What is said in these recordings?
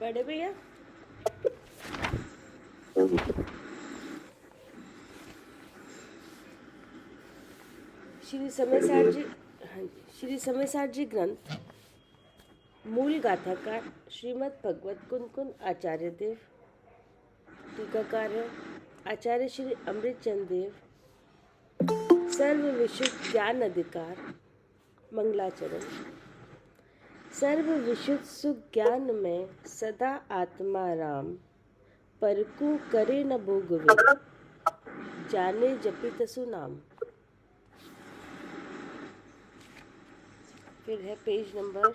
पढ़े भैया। श्री समय सार जी, हाँ जी, श्री समय सार जी ग्रंथ मूल गाथाकार श्रीमद् भगवत कुंद आचार्य देव, टीकाकार है आचार्य श्री अमृत चंद देव, सर्व विशुद्ध ज्ञान अधिकार मंगलाचरण। सर्व विशुद्ध सुख ज्ञान में सदा आत्मा राम, परकु करे न भोग वे, जाने जपि तसु नाम। फिर है पेज नंबर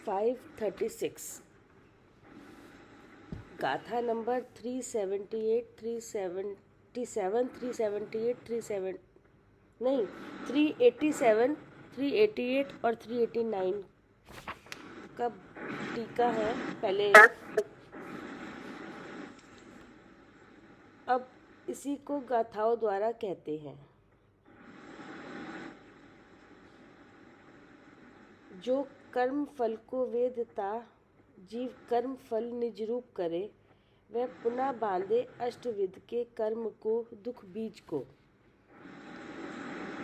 536, गाथा नंबर 378, 377, 378, 37 नहीं 387, 388 और 389 का टीका है पहले। अब इसी को गाथाओं द्वारा कहते हैं। जो कर्म फल को वेदता जीव कर्म फल निज रूप करे, वह पुनः बांधे अष्टविध के कर्म को दुख बीज को।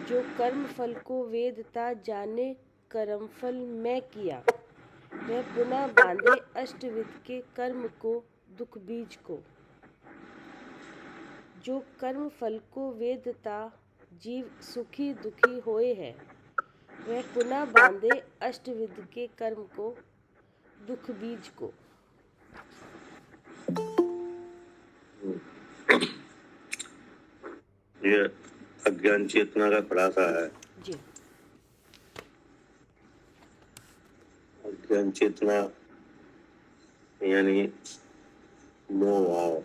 जो कर्म फल को वेदता जाने कर्म फल मैं किया, वह पुनः बांधे अष्टविध के कर्म को दुख बीज को। जो कर्म फल को वेदता जीव सुखी दुखी होए है, वह पुनः बांधे अष्टविध के कर्म को दुख बीज को। ये अज्ञान चेतना का खुलासा है जी। अज्ञान चेतना यानी मोह भाव।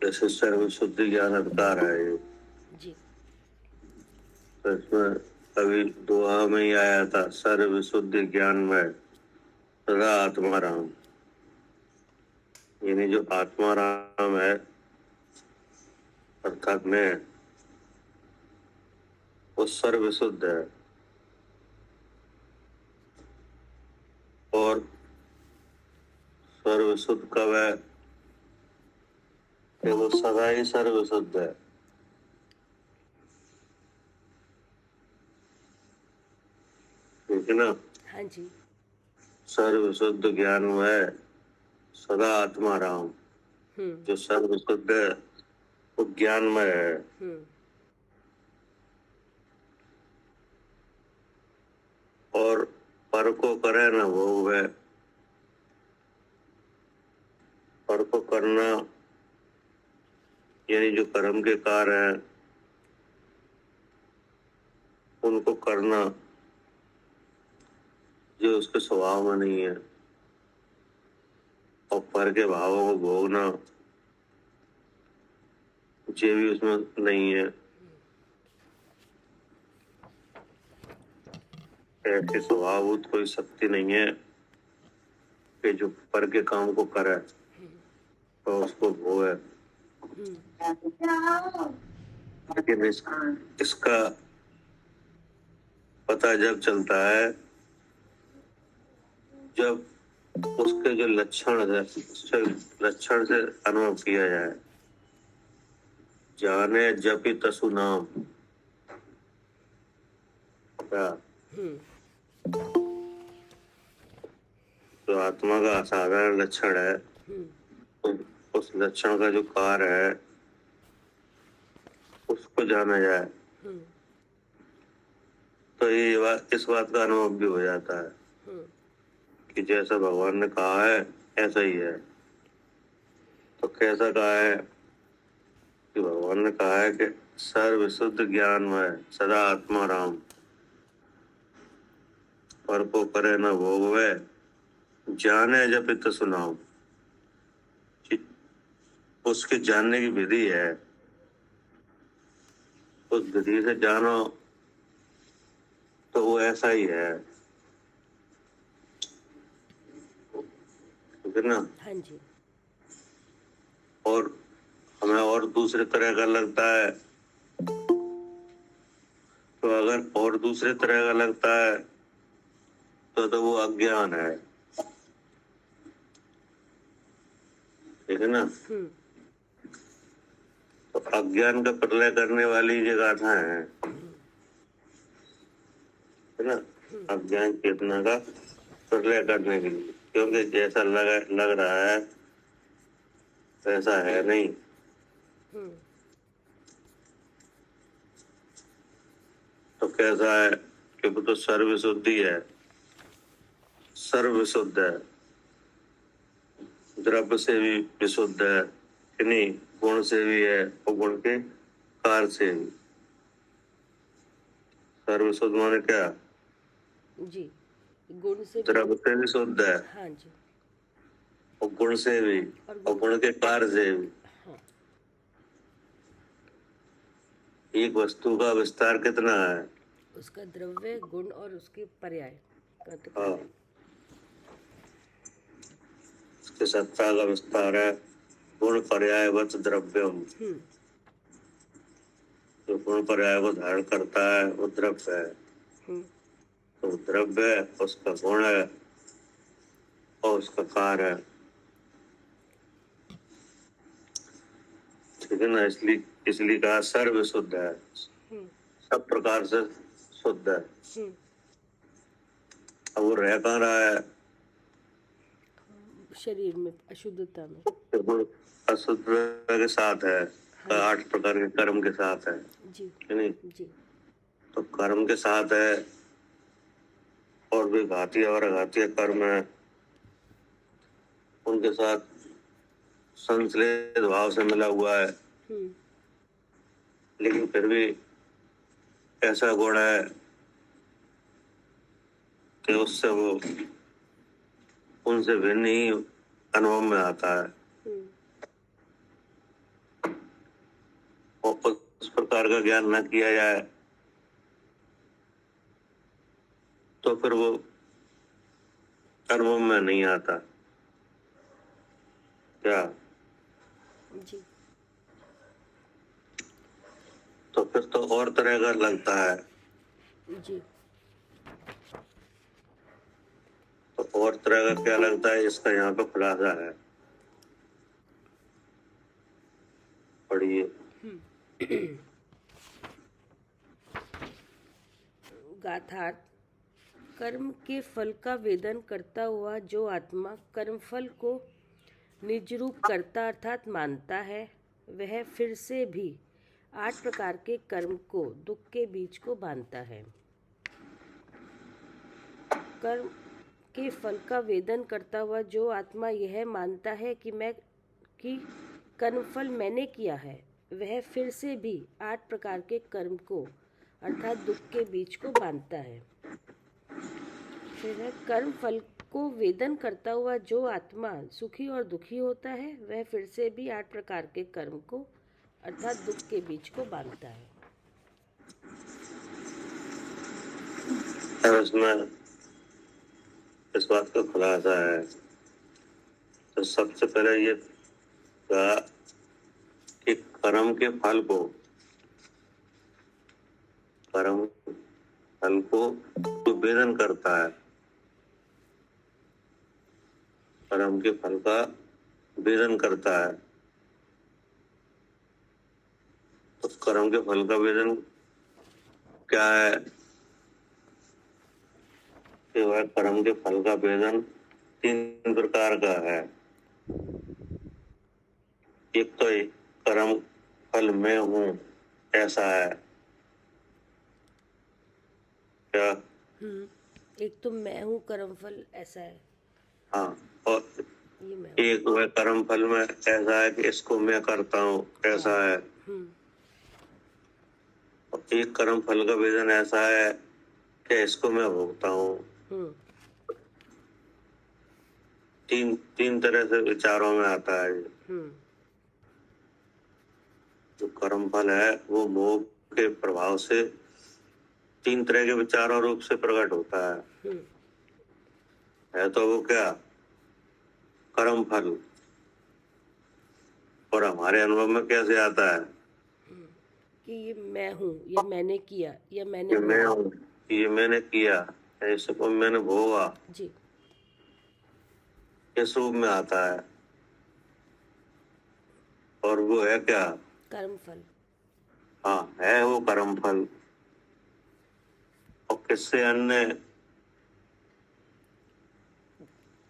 जैसे सर्व शुद्ध ज्ञान अधिकार है ये जी। तो इसमें अभी दोहा में ही आया था, सर्व शुद्ध ज्ञान में सदा आत्मा राम। यानी जो आत्मा राम है अर्थात मैं, वो सर्व शुद्ध है और सर्व शुद्ध कब है कि वो सदा ही सर्व शुद्ध है। ठीक है ना। हाँ जी। सर्व शुद्ध ज्ञान में सदा आत्मा राम। जो सर्व शुद्ध है वो ज्ञान में है और पर को करे ना भोग है। पर को करना यानी जो कर्म के कार्य हैं उनको करना जो उसके स्वभाव में नहीं है, और पर के भावों को भोगना ये भी उसमें नहीं है। ऐसी स्वभावभूत कोई शक्ति नहीं है कि जो पर के काम को करे तो उसको भोगे। लेकिन इसका पता जब चलता है जब उसके जो लक्षण से अनुभव किया जाए। जाने जपि तसु नाम। तो आत्मा का असाधारण लक्षण है, उस लक्षण का जो कार्य है उसको जाना जाए तो ये इस बात का अनुभव भी हो जाता है कि जैसा भगवान ने कहा है ऐसा ही है। तो कैसा कहा है कि भगवान ने कहा है कि सर्व शुद्ध ज्ञान में सदा आत्मा राम, पर को करे न भोग वे, जाने जपि तसु नाम। उसके जानने की विधि है, उस विधि से जानो तो वो ऐसा ही है। ठीक है ना। हाँ जी। और हमें और दूसरे तरह का लगता है अगर और दूसरे तरह का लगता है तो वो अज्ञान है, ठीक है ना। तो अज्ञान का प्रलय करने वाली जो गाथा है ना, अज्ञान चेतना का प्रलय करने के लिए, क्योंकि जैसा लग रहा है वैसा है नहीं। तो कैसा है कि वो तो सर्वशुद्धि है, सर्वशुद्ध है, द्रव्य से भी विशुद्ध है कि नहीं, गुण से भी है और गुण के कार्य से भी। सर्वशुद्ध माने क्या? जी, गुण से भी, द्रव्य से भी शुद्ध है हाँ जी, और गुण से भी और गुण के कार्य से भी। हाँ, एक वस्तु का विस्तार कितना है? उसका द्रव्य, गुण और उसके पर्याय का तो हाँ, कार्य। उसके सत्ता का विस्तार है गुण पर्यायवत द्रव्यम। जो गुण पर्याय को धारण करता है वो द्रव्य है। तो द्रव्य है, उसका गुण है और उसका कार्य है, ठीक है ना। इसलिए कहा सर्व शुद्ध है, सब प्रकार से शुद्ध है। अब वो रह कहाँ रहा है? शरीर में, अशुद्धता में, तो वो अशुद्धता के साथ है, हाँ, 8 प्रकार के कर्म के साथ है, जी नहीं? जी, तो कर्म के साथ है और भी घातीय और अघातीय कर्म है, उनके साथ संश्लेष भाव से मिला हुआ है। लेकिन फिर भी ऐसा गुण है कि उससे वो उनसे भिन्न ही अनुभव में आता है। और उस प्रकार का ज्ञान न किया जाए तो फिर वो अनुभव में नहीं आता। क्या? जी, तो फिर तो और तरह का लगता है। जी, तो और तरह का क्या लगता है, इसका यहाँ पे खुलासा है, पढ़िए। गाथार्थ। कर्म के फल का वेदन करता हुआ जो आत्मा कर्मफल को निज रूप करता अर्थात मानता है, वह फिर से भी 8 प्रकार के कर्म को दुख के बीज को बांधता है। कर्म के फल का वेदन करता हुआ जो आत्मा यह मानता है कि कर्मफल मैंने किया है, वह फिर से भी 8 प्रकार के कर्म को अर्थात दुख के बीज को बांधता है। फिर है, कर्म फल को वेदन करता हुआ जो आत्मा सुखी और दुखी होता है, वह फिर से भी 8 प्रकार के कर्म को अर्थात दुख के बीज को बांधता है। और इसमें इस बात का खुलासा है। तो सबसे पहले ये कहा कि कर्म के फल को, कर्म फल को जो वेदन करता है, कर्म के फल का वेदन करता है। तो कर्म के फल का वेदन क्या है? कि वह कर्म के फल का वेदन 3 प्रकार का है। एक तो कर्म फल में हूँ ऐसा है, क्या? एक तो मैं हूँ कर्मफल ऐसा है, हाँ, और ये मैं हूँ। एक वह कर्म फल में ऐसा है कि इसको मैं करता हूँ ऐसा है। और एक कर्म फल का वेदन ऐसा है कि इसको मैं भोगता हूँ। तीन तरह से विचारों में आता है। जो कर्म फल है वो भोग के प्रभाव से 3 तरह के विचारों रूप से प्रकट होता है तो वो क्या? कर्म फल। और हमारे अनुभव में कैसे आता है? कि ये मैं हूँ, ये मैंने किया, या मैंने ये मैं भोगा। हूँ, ये मैंने किया, इसको मैंने भोगा, जी। इस रूप में आता है। और वो है क्या? कर्म फल। हाँ, है वो कर्म फल। और किससे अन्य?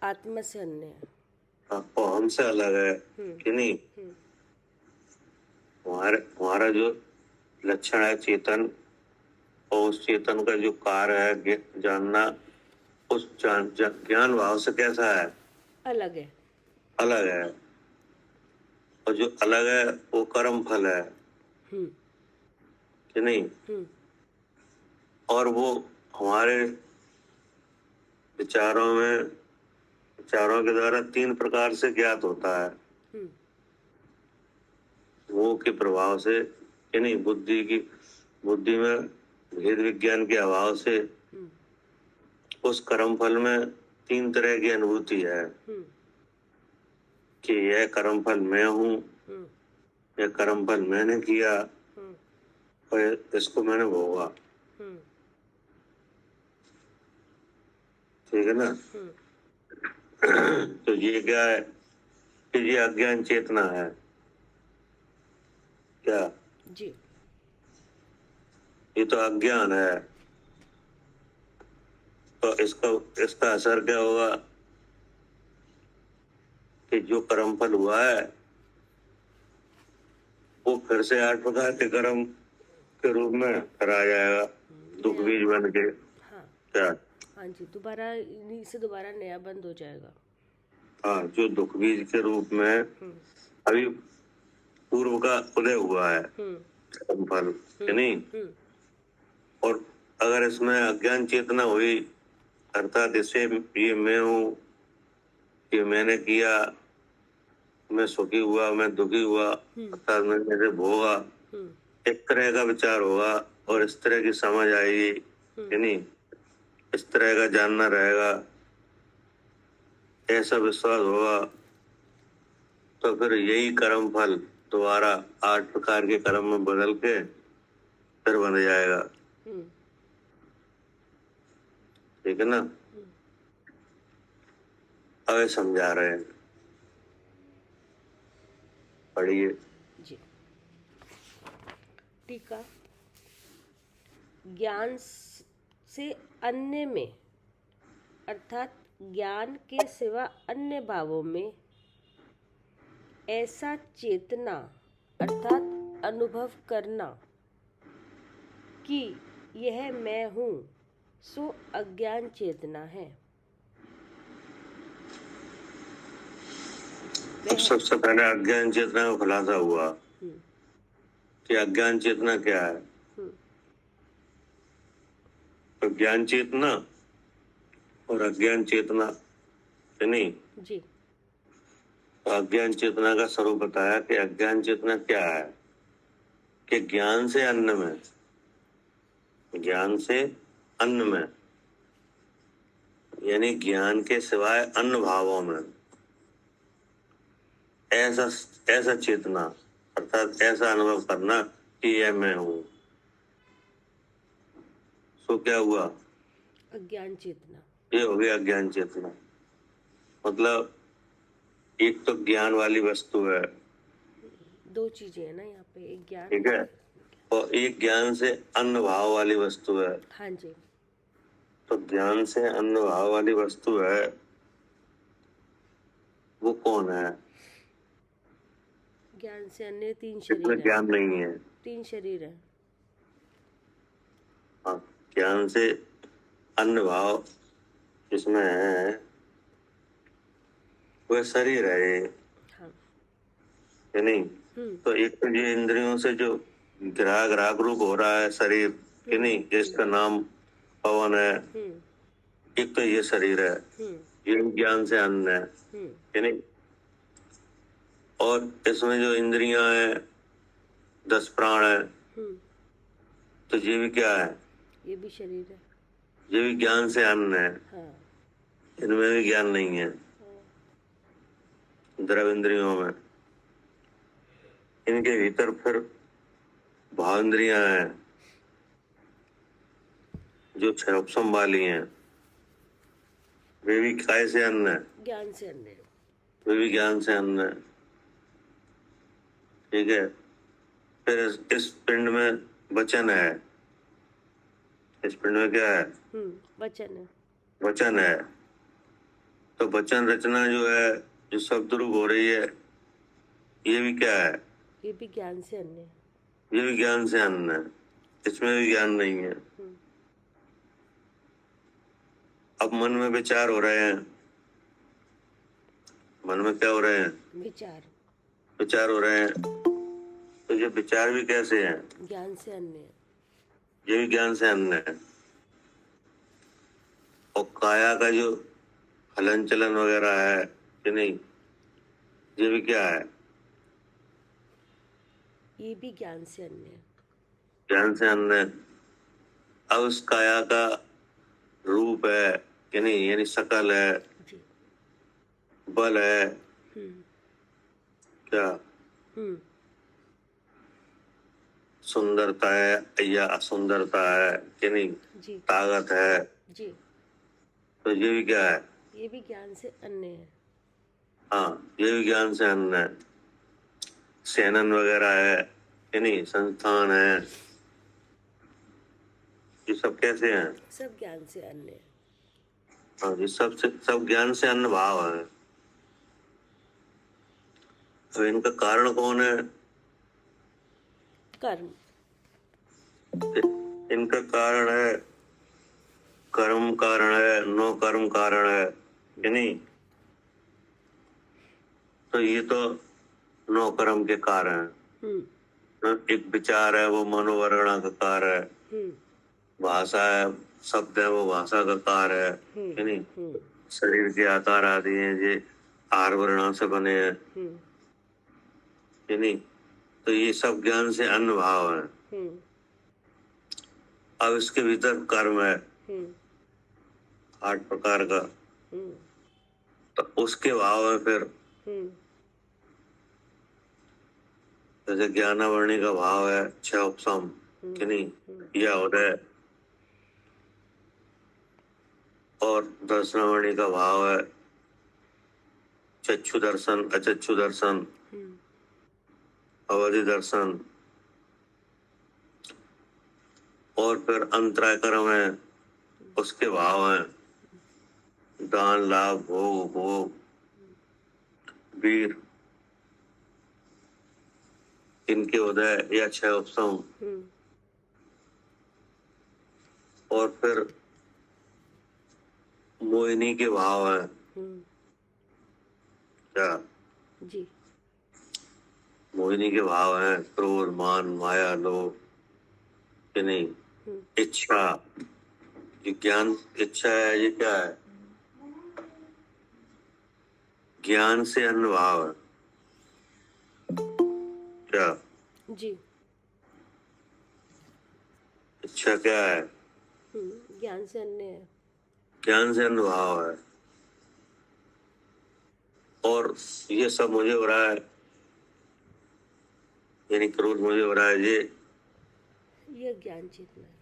आत्मा से अन्य है। हाँ, और हमसे अलग है कि नहीं? हमारा जो लक्षण है चेतन, और उस चेतन का जो कार्य है जानना, उस ज्ञान भाव से कैसा है? अलग है। अलग है। और जो अलग है वो कर्म फल है कि नहीं? और वो हमारे विचारों के द्वारा 3 प्रकार से ज्ञात होता है। मोह के प्रभाव से कि नहीं, बुद्धि में भेद विज्ञान के अभाव से उस कर्म फल में 3 तरह की अनुभूति है कि यह कर्म फल मैं हूँ, यह कर्म फल मैंने किया, और इसको मैंने भोगा। ठीक है ना? तो ये क्या है कि ये अज्ञान चेतना है क्या? जी। ये तो अज्ञान है। तो इसका असर क्या होगा कि जो कर्म फल हुआ है वो फिर से 8 प्रकार के कर्म के रूप में फिर आ जाएगा, दुख बीज बन के। हाँ। क्या? हाँ जी, दोबारा इन्हीं से दोबारा नया बंद हो जाएगा। हाँ, जो दुख बीज के रूप में अभी पूर्व का उदय हुआ है कर्म फल कि नहीं? और अगर इसमें अज्ञान चेतना हुई, अर्थात इससे ये मैं हूँ, ये मैंने किया, मैं सुखी हुआ, मैं दुखी हुआ, अर्थात मैंने इसे भोगा, एक तरह का विचार होगा। और इस तरह की समझ आएगी कि नहीं, इस तरह का जानना रहेगा, ऐसा विश्वास होगा, तो फिर यही कर्म फल दोबारा 8 प्रकार के कर्म में बदल के फिर बन जाएगा। ठीक है ना? अब ये समझा रहे हैं, पढ़िए। जी। टीका। ज्ञान से अन्य में, अर्थात ज्ञान के सिवा अन्य भावों में ऐसा चेतना अर्थात अनुभव करना कि यह मैं हूँ, सो अज्ञान चेतना है। सबसे पहले अज्ञान चेतना का खुलासा हुआ कि अज्ञान चेतना क्या है। तो ज्ञान चेतना और अज्ञान चेतना है नहीं? जी। तो अज्ञान चेतना का स्वरूप बताया कि अज्ञान चेतना क्या है कि ज्ञान से अन्न में, ज्ञान से अन्न में, यानी ज्ञान के सिवाय अन्य भावों में ऐसा चेतना, अर्थात ऐसा अनुभव करना कि यह मैं हूँ, सो क्या हुआ? अज्ञान चेतना। ये हो गया अज्ञान चेतना। मतलब एक तो ज्ञान वाली वस्तु है, 2 चीजें हैं ना यहाँ पे, एक ज्ञान। ठीक है, और एक ज्ञान से अन्न भाव वाली वस्तु है। हाँ जी। तो ज्ञान से अन्न भाव वाली वस्तु है, वो कौन है? ज्ञान से अन्य 3 इसमें शरीर ज्ञान है। नहीं है। 3 शरीर है। हाँ, ज्ञान से अन्न भाव जिसमें है वह शरीर है ये, हाँ। है नहीं? तो एक तो ये इंद्रियों से जो ग्राहक रूप हो रहा है शरीर, कि नहीं, जिसका नाम पवन है, एक तो ये शरीर है, ये ज्ञान से अन्न है, कि नहीं? और इसमें जो इंद्रियां हैं, 10 प्राण है, तो ये भी क्या है? ये भी शरीर है। ये भी ज्ञान से अन्न है। हाँ। इनमें भी ज्ञान नहीं है, द्रव इंद्रियों में। इनके भीतर फिर भावेंद्रियां हैं जो छह उपसम वाली हैं, वे भी काय से अन्न है, ज्ञान से अन्न है। वे भी ज्ञान से अन्न है। ठीक है। फिर इस पिंड में वचन है। इस पिंड में क्या है? वचन है। वचन है। तो वचन रचना जो है, जो शब्द रूप हो रही है, ये भी क्या है? ये भी ज्ञान से अन्न है। ये भी ज्ञान से अन्न है। इसमें भी ज्ञान नहीं है। अब मन में विचार हो रहे हैं। मन में क्या हो रहे हैं? विचार। विचार हो रहे हैं। तो ये विचार भी कैसे हैं? ज्ञान से अन्न है। ये भी ज्ञान से अन्न है। और काया का जो हलन चलन वगैरह है कि नहीं, ये भी क्या है? ये भी ज्ञान से अन्न है। ज्ञान से अन्न है। अब उस काया का रूप है कि नहीं, यानी शकल है, जी। बल है, क्या सुंदरता है या असुंदरता है कि नहीं, जी। ताकत है, जी। तो ये भी क्या है? ये भी ज्ञान से अन्न है। हाँ, ये भी ज्ञान से अन्न है। सेनन वगैरह है कि नहीं, संस्थान है, ये सब कैसे हैं? सब ज्ञान से अन्न है। हाँ, ये सब ज्ञान से अन्न भाव है। तो इनका कारण कौन है? कर्म। इनका कारण है कर्म, कारण है नो कर्म कारण है कि नहीं। तो ये तो नो कर्म के कारण है। एक विचार है वो मनोवर्णा का कार्य है। भाषा है, शब्द है वो भाषा का कार्य है कि नहीं। शरीर के आकार आदि हैं ये आहार वर्णा से बने हैं कि नहीं। तो ये सब ज्ञान से अन्न भाव है। अब इसके भीतर कर्म है 8 प्रकार का, तो उसके भाव है फिर जैसे ज्ञानावरणी का भाव है 6 उपसम कि नहीं, या उदय, और दर्शनावरणी का भाव है चक्षु दर्शन, अचक्षु दर्शन, अवधि दर्शन, और फिर अंतराय कर्म है, उसके भाव है दान, लाभ, भोग, भोग, वीर, इनके उदय या 6 उपसम। और फिर मोहिनी के भाव है क्या? जी। मोहिनी के भाव है क्रोध, मान, माया, लोभ कि नहीं, इच्छा। ये ज्ञान इच्छा है, ये क्या है? ज्ञान से अन्न भाव है क्या? जी। इच्छा क्या है? ज्ञान से अन्न है। ज्ञान से अन्न भाव है। और ये सब मुझे हो रहा है, यानी क्रोध मुझे हो रहा है, ये ज्ञान चेतना है।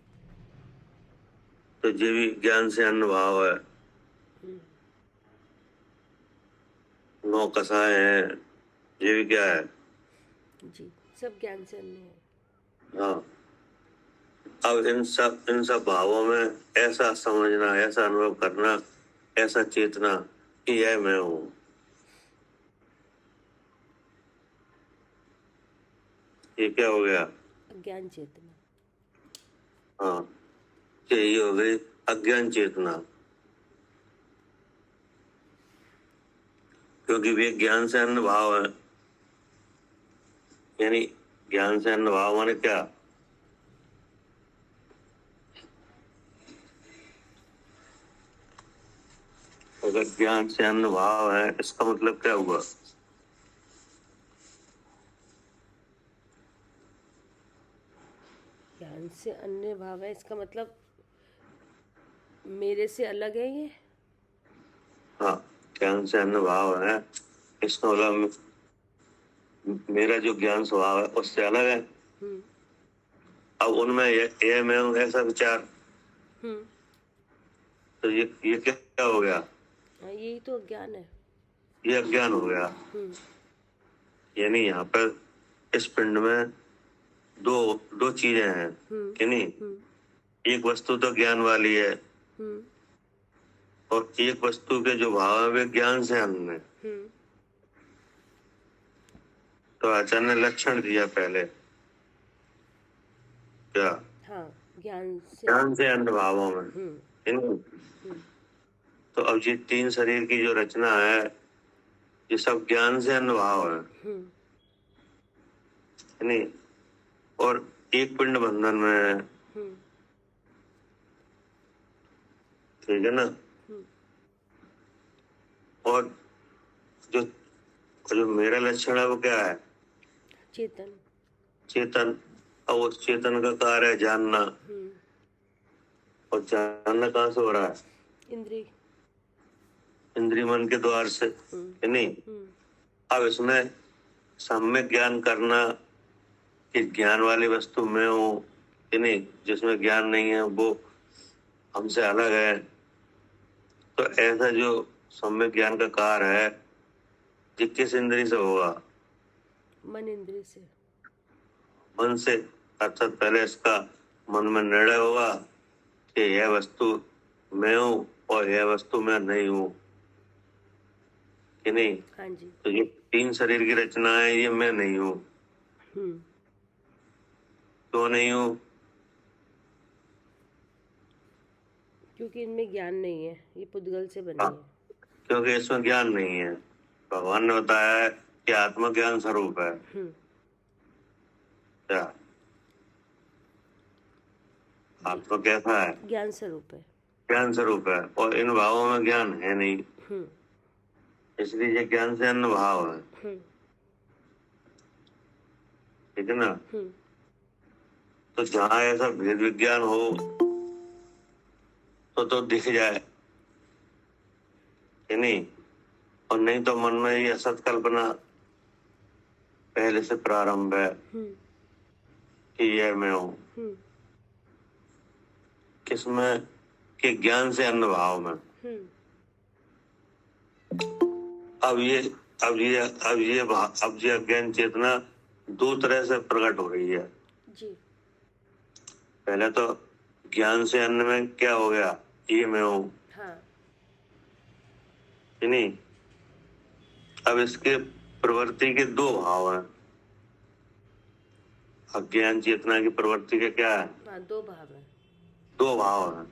तो ये भी ज्ञान से अन्न भाव है। 9 कसाय हैं, ये भी क्या है? जी। सब ज्ञान से अन्न है। हाँ। अब इन सब भावों में ऐसा समझना, ऐसा अनुभव करना, ऐसा चेतना कि यह मैं हूं, ये क्या हो गया? ज्ञान चेतना। हाँ, ये हो गई अज्ञान चेतना। क्योंकि वे ज्ञान से अन्न भाव है, यानी ज्ञान से अन्न भाव माने क्या? अगर ज्ञान से अन्न भाव है, इसका मतलब क्या हुआ? ज्ञान से अन्य भाव है, इसका मतलब मेरे से अलग है ये। हाँ, ज्ञान से अन्न भाव है, इसका मतलब मेरा जो ज्ञान स्वभाव है उससे अलग है। अब उनमें ये मैं हूँ ऐसा विचार, हम्म। तो ये क्या हो गया? हाँ, यही तो अज्ञान है। ये अज्ञान हो गया। हम्म। यानी यहाँ पर इस पिंड में दो दो चीजें हैं कि नहीं? हम्म। एक वस्तु तो ज्ञान वाली है हम्म। और एक वस्तु के जो भाव है वे ज्ञान से अन्य है। हम्म। तो आचार्य ने लक्षण दिया पहले, क्या? हाँ, ज्ञान से। ज्ञान से अन्य भावों में, हम्म। कि नहीं? हम्म। तो अब ये तीन शरीर की जो रचना है ये सब ज्ञान से अन्य भाव है, हम्म। कि नहीं? और एक पिंड बंधन में है, हम्म। ठीक है ना? हम्म। और जो जो मेरा लक्षण है वो क्या है? चेतन। चेतन। अब उस चेतन का कार्य है जानना, हम्म। और जानना कहाँ से हो रहा है? इंद्रिय। इंद्रिय मन के द्वार से, हम्म। कि नहीं? हम्म। अब इसमें सम्यक ज्ञान करना कि ज्ञान वाली वस्तु मैं हूँ, कि नहीं, जिसमें ज्ञान नहीं है वो हमसे अलग है। तो ऐसा जो सम्यक ज्ञान का कार्य है ये किस इंद्रिय से होगा? मन इंद्रिय से। मन से। अर्थात पहले इसका मन में निर्णय होगा कि यह वस्तु मैं हूँ और यह वस्तु मैं नहीं हूँ, कि नहीं? हाँ जी। तो ये तीन शरीर की रचना है, ये मैं नहीं हूँ। हम्म। क्यों नहीं हूँ? क्योंकि इनमें ज्ञान नहीं है, ये पुद्गल से बनी हाँ, है। क्योंकि इसमें ज्ञान नहीं है। भगवान ने बताया है कि आत्मा ज्ञान स्वरूप है। हम्म। क्या आत्मा कैसा है? ज्ञान स्वरूप है। ज्ञान स्वरूप है, और इन भावों में ज्ञान है नहीं, हम्म। इसलिए ये ज्ञान से अन्य भाव है, हम्म। ठीक है ना? हम्म। तो जहाँ ऐसा भेद विज्ञान हो तो दिख जाए, कि नहीं? और नहीं तो मन में ये असत कल्पना पहले से प्रारंभ है हम्म। कि यह मैं हूँ। हम्म। किसमें? कि ज्ञान से अन्य भाव में। हम्म। अब ये अब ये अज्ञान चेतना दो तरह से प्रकट हो रही है। जी। पहले तो ज्ञान से अन्य में क्या हो गया? ये मैं हूँ, हाँ। कि नहीं? अब इसके प्रवृत्ति के दो भाव हैं। अज्ञान चेतना की प्रवृत्ति के क्या है? हाँ, दो भाव है। दो भाव हैं।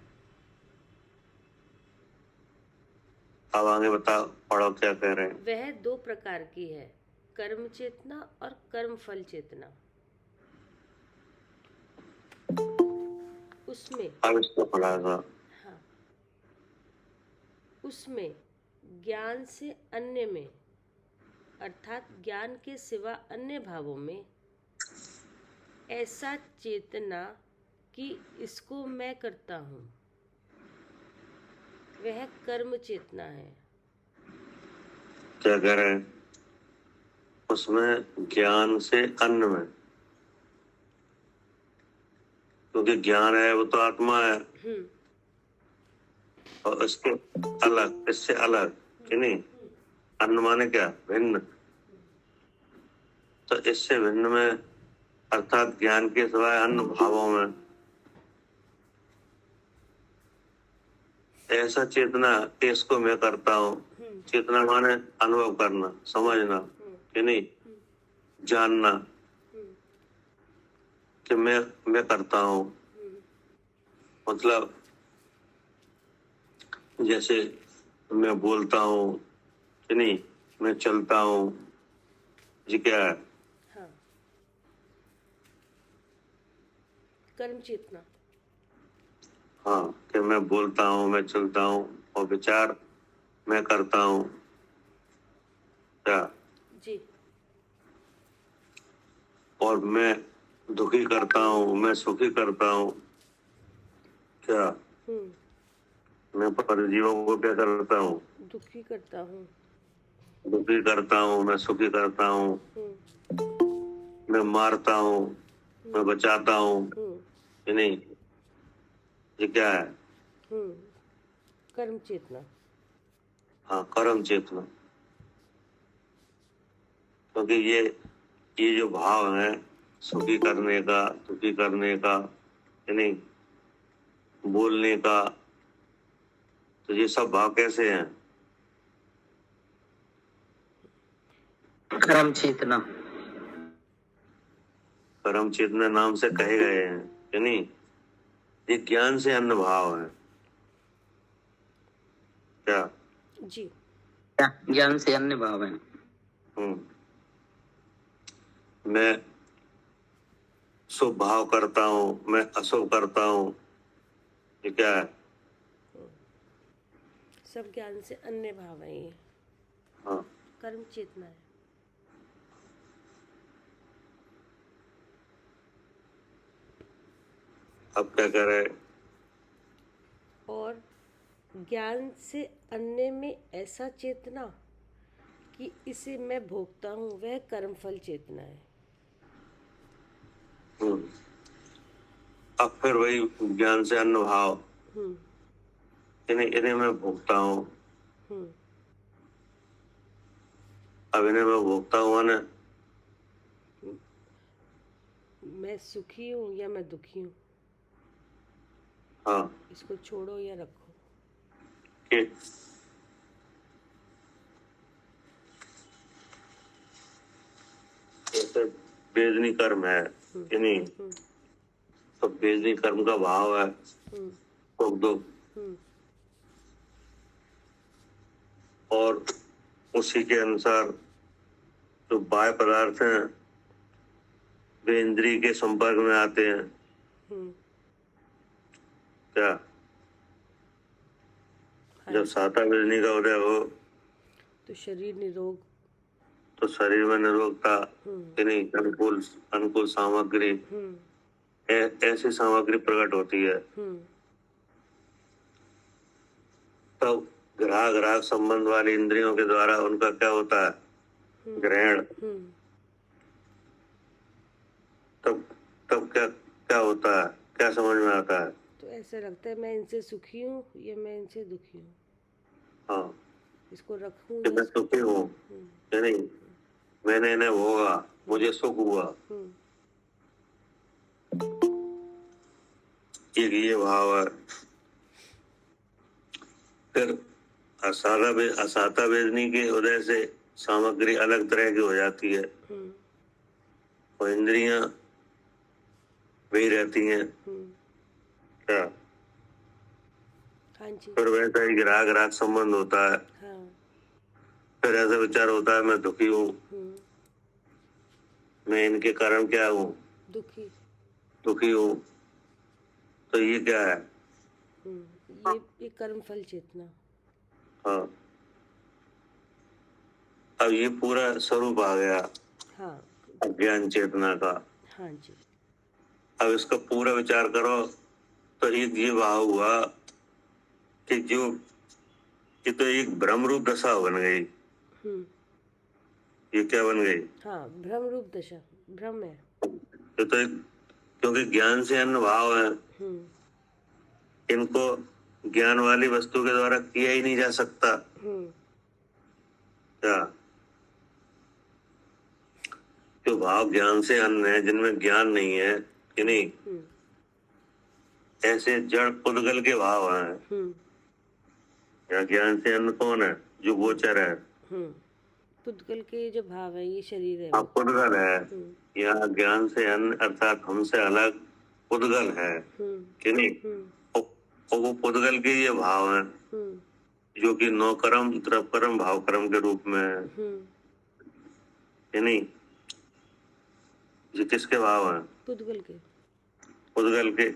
अब आगे बताओ, पढ़ो क्या कह रहे हैं। वह दो प्रकार की है, कर्म चेतना और कर्म फल चेतना। उसमें अब इसका खुलासा। हाँ, उसमें ज्ञान से अन्य में, अर्थात ज्ञान के सिवा अन्य भावों में ऐसा चेतना कि इसको मैं करता हूँ, वह कर्म चेतना है। क्या कह रहे हैं? उसमें ज्ञान से अन्य में, क्योंकि ज्ञान है वो तो आत्मा है, और इसके अलग, इससे अलग, कि नहीं? अन्य माने क्या? भिन्न। तो इससे भिन्न में अर्थात ज्ञान के सिवाय अन्य भावों में ऐसा चेतना कि इसको मैं करता हूँ। चेतना माने अनुभव करना, समझना, कि नहीं? जानना कि मैं करता हूँ। मतलब जैसे मैं बोलता हूँ, कि नहीं, मैं चलता हूँ, जी क्या है? हाँ, कर्म चेतना। हाँ, कि मैं बोलता हूँ, मैं चलता हूँ, और विचार मैं करता हूँ। क्या? जी। और मैं दुखी करता हूँ, मैं सुखी करता हूँ। क्या? मैं परजीवों को क्या करता हूँ? दुखी करता हूँ। दुखी करता हूँ, मैं सुखी करता हूँ, मैं मारता हूँ, मैं बचाता हूँ, कि नहीं, ये क्या है? कर्म चेतना। हाँ, कर्म चेतना। क्योंकि ये जो भाव है सुखी करने का, दुखी करने का, कि नहीं, बोलने का, तो ये सब भाव कैसे हैं? कर्म चेतना। कर्म चेतना नाम से कहे गए हैं, कि नहीं, ये ज्ञान से अन्न भाव है क्या? जी। ज्ञान से अन्य भाव है। मैं शुभ भाव करता हूँ, मैं अशुभ करता हूँ, ये क्या है? सब ज्ञान से अन्य भाव है ये। हाँ, कर्म चेतना है। अब क्या करे? और ज्ञान से अन्य में ऐसा चेतना कि इसे मैं भोगता हूँ, वह कर्मफल चेतना है। अब फिर वही ज्ञान से अन्न भाव, इन्हें इन्हें मैं भोगता हूँ। अब इन्हें मैं भोगता हुआ ना, मैं सुखी हूँ या मैं दुखी हूँ, हाँ, इसको छोड़ो या रखो। कि जैसे बेदनी कर्म है, कि नहीं, तो बेदनी कर्म का भाव है सुख दुख, और उसी के अनुसार जो बाह्य पदार्थ हैं वे इंद्रिय के संपर्क में आते हैं क्या? जब साता बेदनी का उदय हो तो शरीर निरोग, तो शरीर में निरोगता, कि नहीं, अनुकूल अनुकूल सामग्री, ऐसी सामग्री प्रकट होती है। तब ग्राहक ग्राहक संबंध वाली इंद्रियों के द्वारा उनका क्या होता है? ग्रहण। तब तब क्या क्या होता है? क्या समझ में आता है? तो ऐसा लगता है मैं इनसे सुखी हूँ या मैं इनसे दुखी हूँ, हाँ, इसको रखूँ कि या मैं सुखी हूँ, कि नहीं, मैंने इन्हें भोगा, मुझे सुख हुआ, ये भाव है। फिर असाता वेदनी के उदय से सामग्री अलग तरह की हो जाती है और इंद्रियां वही रहती हैं क्या? हाँ जी। फिर वैसा ही ग्राहक ग्राहक संबंध होता है। हाँ। फिर ऐसा विचार होता है मैं दुखी हूँ, मैं इनके कारण क्या हूँ? दुखी हूँ। तो ये क्या है? ये कर्मफल चेतना। हाँ, अब ये पूरा स्वरूप आ गया हाँ। ज्ञान चेतना का। हाँ जी। अब इसका पूरा विचार करो तो ये भाव हुआ कि जो ये तो एक भ्रम रूप दशा बन गई। ये क्या बन गई? हाँ, भ्रम रूप दशा, भ्रम है। ये तो क्योंकि ज्ञान से अन्य भाव है, इनको ज्ञान वाली वस्तु के द्वारा किया ही नहीं जा सकता क्या? जो भाव ज्ञान से अन्य है, जिनमें ज्ञान नहीं है, कि नहीं, ऐसे जड़ पुद्गल के भाव हैं। या ज्ञान से अन्य कौन है? जो गोचर है। पुद्गल के जो भाव है ये शरीर है। हाँ, पुद्गल है। यहाँ ज्ञान से अन्य अर्थात हमसे अलग पुद्गल है, कि नहीं, और वो पुद्गल के ये भाव हैं जो कि नौ कर्म द्रव कर्म भाव कर्म के रूप में है, कि नहीं। ये किसके भाव हैं? पुद्गल के। पुद्गल के।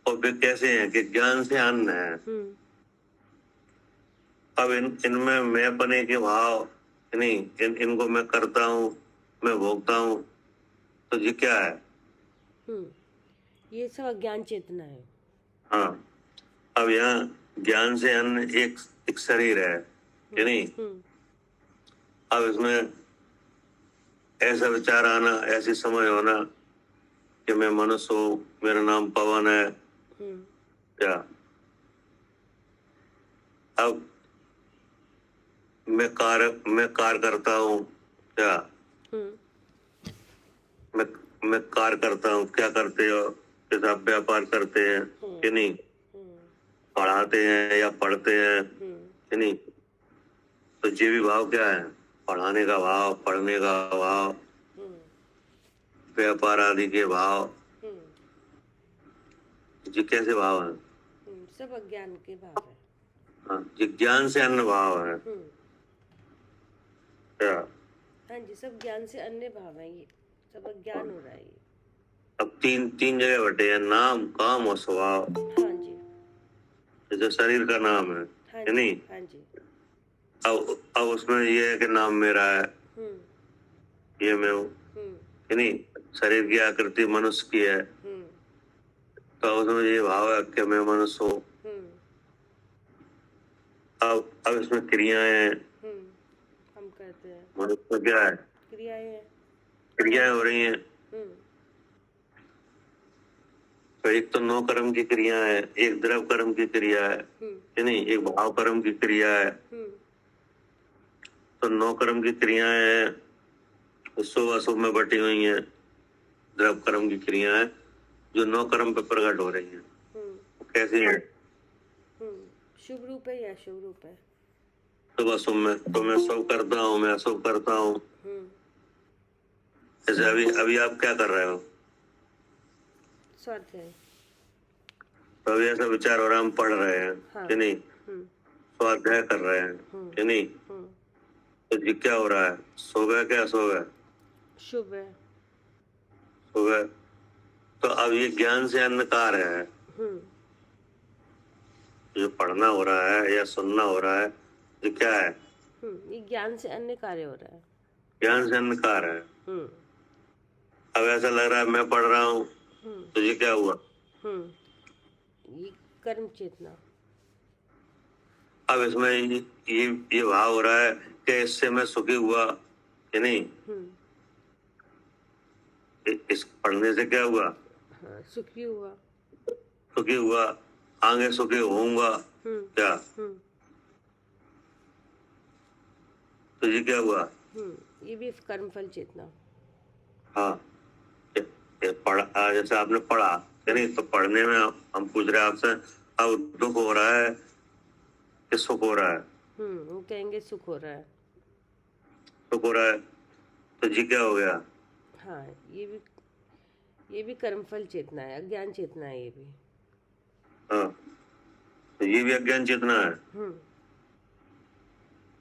और वे कैसे हैं? कि ज्ञान से अन्य है। अब इनमें मैं पने के भाव, नहीं, इनको मैं करता हूँ, मैं भोगता हूँ, तो ये क्या है? ये सब अज्ञान चेतना है। हाँ, अब यहाँ ज्ञान से अन्य एक शरीर है, कि नहीं। अब इसमें ऐसा विचार आना, ऐसी समझ होना कि मैं मनुष्य हूँ, मेरा नाम पवन है। हम्म क्या अब मैं कार्य करता हूँ। क्या हम्म मैं मैं कार्य करता हूँ। क्या करते हो? जैसे आप व्यापार करते हैं कि नहीं, हम्म पढ़ाते हैं या पढ़ते हैं हम्म कि नहीं, तो ये भी भाव क्या है? पढ़ाने का भाव, पढ़ने का भाव, हम्म व्यापार आदि के भाव। हम्म ये कैसे भाव है? सब अज्ञान के भाव है। हाँ, ये ज्ञान से अन्य भाव है। क्या हाँ जी, सब ज्ञान से अन्य भाव है, ये सब अज्ञान हो रहा है ये। अब तीन तीन जगह बटे हैं, नाम, काम और स्वभाव। हाँ जी, जैसे शरीर का नाम है हाँ कि जी, नहीं, हाँ जी। अब उसमें ये है कि नाम मेरा है, हम्म ये मैं हूँ हम्म कि नहीं। शरीर की आकृति मनुष्य की है, हम्म तो उसमें ये भाव है कि मैं मनुष्य हूँ। हम्म अब इसमें क्रियाएं हैं। हम्म हम करते हैं, मनुष्य में क्या है? क्रियाएं हैं। क्रियाएं हो रही हैं। हम्म तो एक तो नौ कर्म की क्रिया है, एक द्रव कर्म की क्रिया है कि नहीं, एक भाव कर्म की क्रिया है। हम्म तो नौ कर्म की क्रियाएं हैं, शुभ अशुभ में बटी हुई हैं। द्रव कर्म की क्रियाएं जो नौ कर्म पे प्रकट हो रही हैं, कैसी है? शुभ रूप है या शुभ रूप है? शुभ अशुभ में तो मैं शुभ करता हूँ, मैं अशुभ करता हूँ। जैसे अभी अभी आप क्या कर रहे हो? स्वाध्याय। तो अभी ऐसा विचार हो रहा है, हम पढ़ रहे हैं कि नहीं, स्वाध्याय कर रहे हैं कि नहीं, तो ये क्या हो रहा है? शुभ है क्या अशुभ है? शुभ है। शुभ है। तो अब ये ज्ञान से अन्य कार्य है। जो पढ़ना हो रहा है या सुनना हो रहा है, ये क्या है? ये ज्ञान से अन्य कार्य हो रहा है। ज्ञान से अन्य कार्य है। अब ऐसा लग रहा है मैं पढ़ रहा हूँ, तो ये क्या हुआ? ये कर्म चेतना। अब इसमें ये भाव हो रहा है कि इससे मैं सुखी हुआ कि नहीं, इस पढ़ने से क्या हुआ? हाँ, सुखी हुआ। सुखी हुआ, आगे सुखी होऊंगा। क्या तो ये क्या हुआ? ये भी कर्म फल चेतना। हाँ, ये पढ़ा, जैसे आपने पढ़ा कि नहीं, तो पढ़ने में हम पूछ रहे हैं आपसे, अब दुख हो रहा है कि सुख हो रहा है? वो कहेंगे सुख हो रहा है। सुख हो रहा है, तो जी क्या हो गया? हाँ, ये भी कर्मफल चेतना है, अज्ञान चेतना है ये भी। हाँ, तो ये भी अज्ञान चेतना है।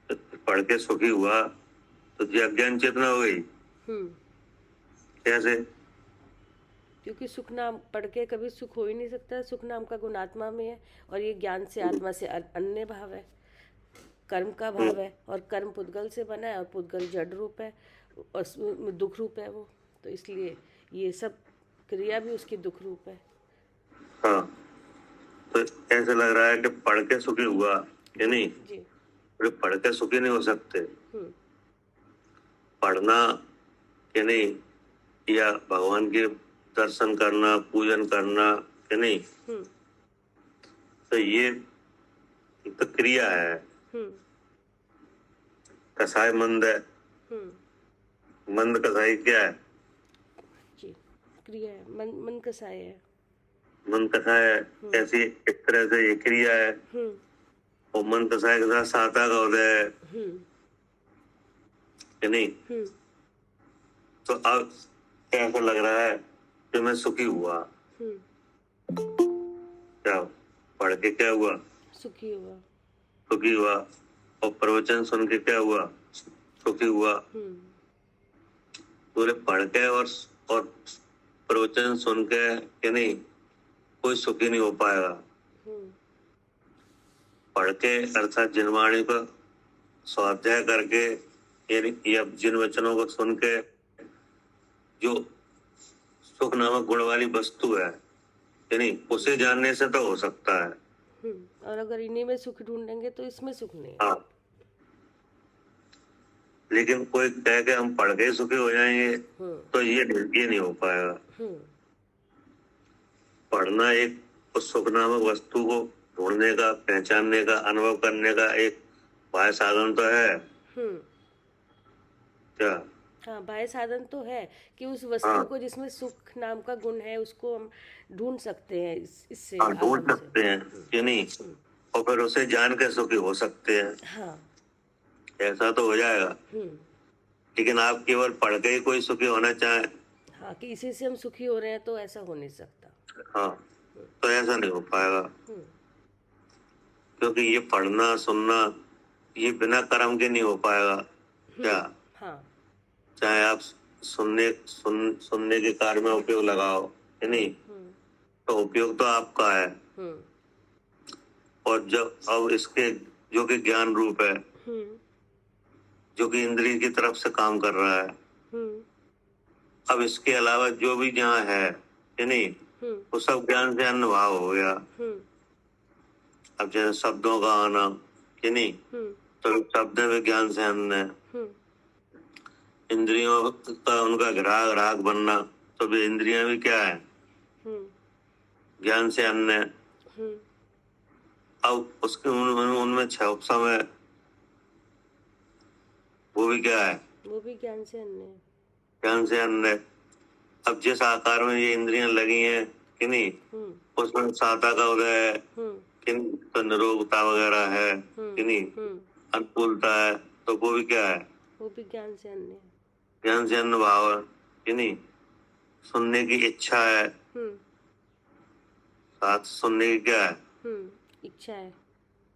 तो पढ़ के सुखी हुआ तो ये अज्ञान चेतना हो गई। कैसे? क्योंकि सुख नाम पढ़ के कभी सुख हो ही नहीं सकता। सुख नाम का गुण आत्मा में है, और ये ज्ञान से आत्मा से अन्य भाव है, कर्म का भाव है। और कर्म पुद्गल से बना है, और पुद्गल जड़ रूप है और दुख रूप है वो, तो इसलिए ये सब क्रिया भी उसकी दुख रूप है। हाँ, तो ऐसे लग रहा है कि पढ़ के सुखी हुआ कि नहीं, जी। पढ़ के सुखी नहीं हो सकते। पढ़ना कि नहीं, या भगवान के दर्शन करना, पूजन करना कि नहीं, तो ये तो क्रिया है। कसाई मंद है, मंद कसाई क्या है? जी, क्रिया है। मन कसाय है। मन कसाय है, ऐसी एक तरह से ये क्रिया है। और मन कसाय के साथ साता का उदय है कि नहीं। तो अब ऐसा लग रहा है कि मैं सुखी हुआ। क्या पढ़ के क्या हुआ? सुखी हुआ। सुखी हुआ। और प्रवचन सुन के क्या हुआ? सुखी हुआ। पूरे पढ़ के और प्रवचन सुन के कि नहीं, कोई सुखी नहीं हो पाएगा। पढ़ के अर्थात जिनवाणी को स्वाध्याय करके, या जिन वचनों को सुन के जो सुख नामक गुण वाली वस्तु है कि नहीं, उसे जानने से तो हो सकता है। और अगर इन्हीं में सुख ढूंढेंगे तो इसमें सुख नहीं। हाँ, लेकिन कोई कह के हम पढ़ के सुखी हो जाएंगे, तो ये नहीं हो पाएगा। पढ़ना एक उस सुख नामक वस्तु को ढूंढने का, पहचानने का, अनुभव करने का एक बाह्य साधन तो है क्या? हाँ, बाह्य साधन तो है कि उस वस्तु हाँ को जिसमें सुख नाम का गुण है उसको हम ढूंढ सकते हैं इससे हाँ, ढूंढ आगम से। सकते हैं कि नहीं, और फिर उसे जान के सुखी हो सकते हैं, हाँ। ऐसा तो हो जाएगा। लेकिन आप केवल पढ़ के ही कोई सुखी होना चाहें, हाँ, कि इसी से हम सुखी हो रहे हैं, तो ऐसा हो नहीं सकता। हाँ, तो ऐसा नहीं हो पाएगा, क्योंकि ये पढ़ना सुनना ये बिना कर्म के नहीं हो पाएगा क्या? हाँ। चाहे आप सुनने के कार्य में उपयोग लगाओ कि नहीं, तो उपयोग तो आपका है। और जब अब इसके जो कि ज्ञान रूप है, जो कि इंद्रिय की तरफ से काम कर रहा है, अब इसके अलावा जो भी जहाँ है कि नहीं, वो सब ज्ञान से अनुभाव हो गया। अब जैसे शब्दों का आना कि नहीं, तो शब्द में ज्ञान से अन्न है। इंद्रियों का उनका ग्राहक बनना, तो भी इंद्रियां भी क्या है, ज्ञान से अन्न है। अब उसके उनमें छह समय वो भी क्या है, वो भी ज्ञान से अन्न है। ज्ञान से अन्न है। अब जिस आकार में ये इंद्रियां लगी हैं कि नहीं, उसमें साता का उदय है कि नहीं, तो निरोगता वगैरह है कि नहीं, अनुकूलता है, तो वो भी क्या है, वो भी ज्ञान से अन्न है। ज्ञान से अन्न भाव है कि नहीं। सुनने की इच्छा है, साथ सुनने की क्या है, इच्छा है।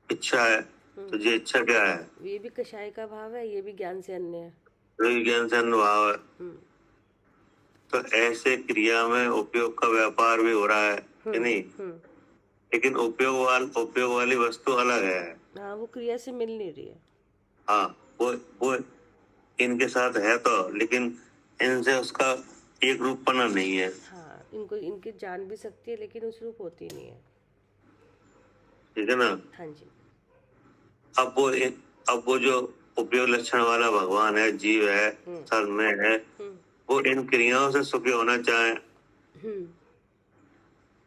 इच्छा है, तो ये इच्छा क्या है, ये भी कषाय का भाव है, ये भी ज्ञान से अन्न है। ये भी ज्ञान से अन्न भाव है। तो ऐसे क्रिया में उपयोग का व्यापार भी हो रहा है कि नहीं, लेकिन उपयोग वाली वस्तु अलग है। हाँ, वो क्रिया से मिल नहीं रही है। हाँ, वो इनके साथ है तो, लेकिन इनसे उसका एक रूपपना नहीं है। हाँ, इनको इनकी जान भी सकती है, लेकिन उस रूप होती नहीं है। ठीक है ना। हाँ जी। अब वो जो उपयोग लक्षण वाला भगवान है, जीव है, सब में है, वो इन क्रियाओं से सुखी होना चाहे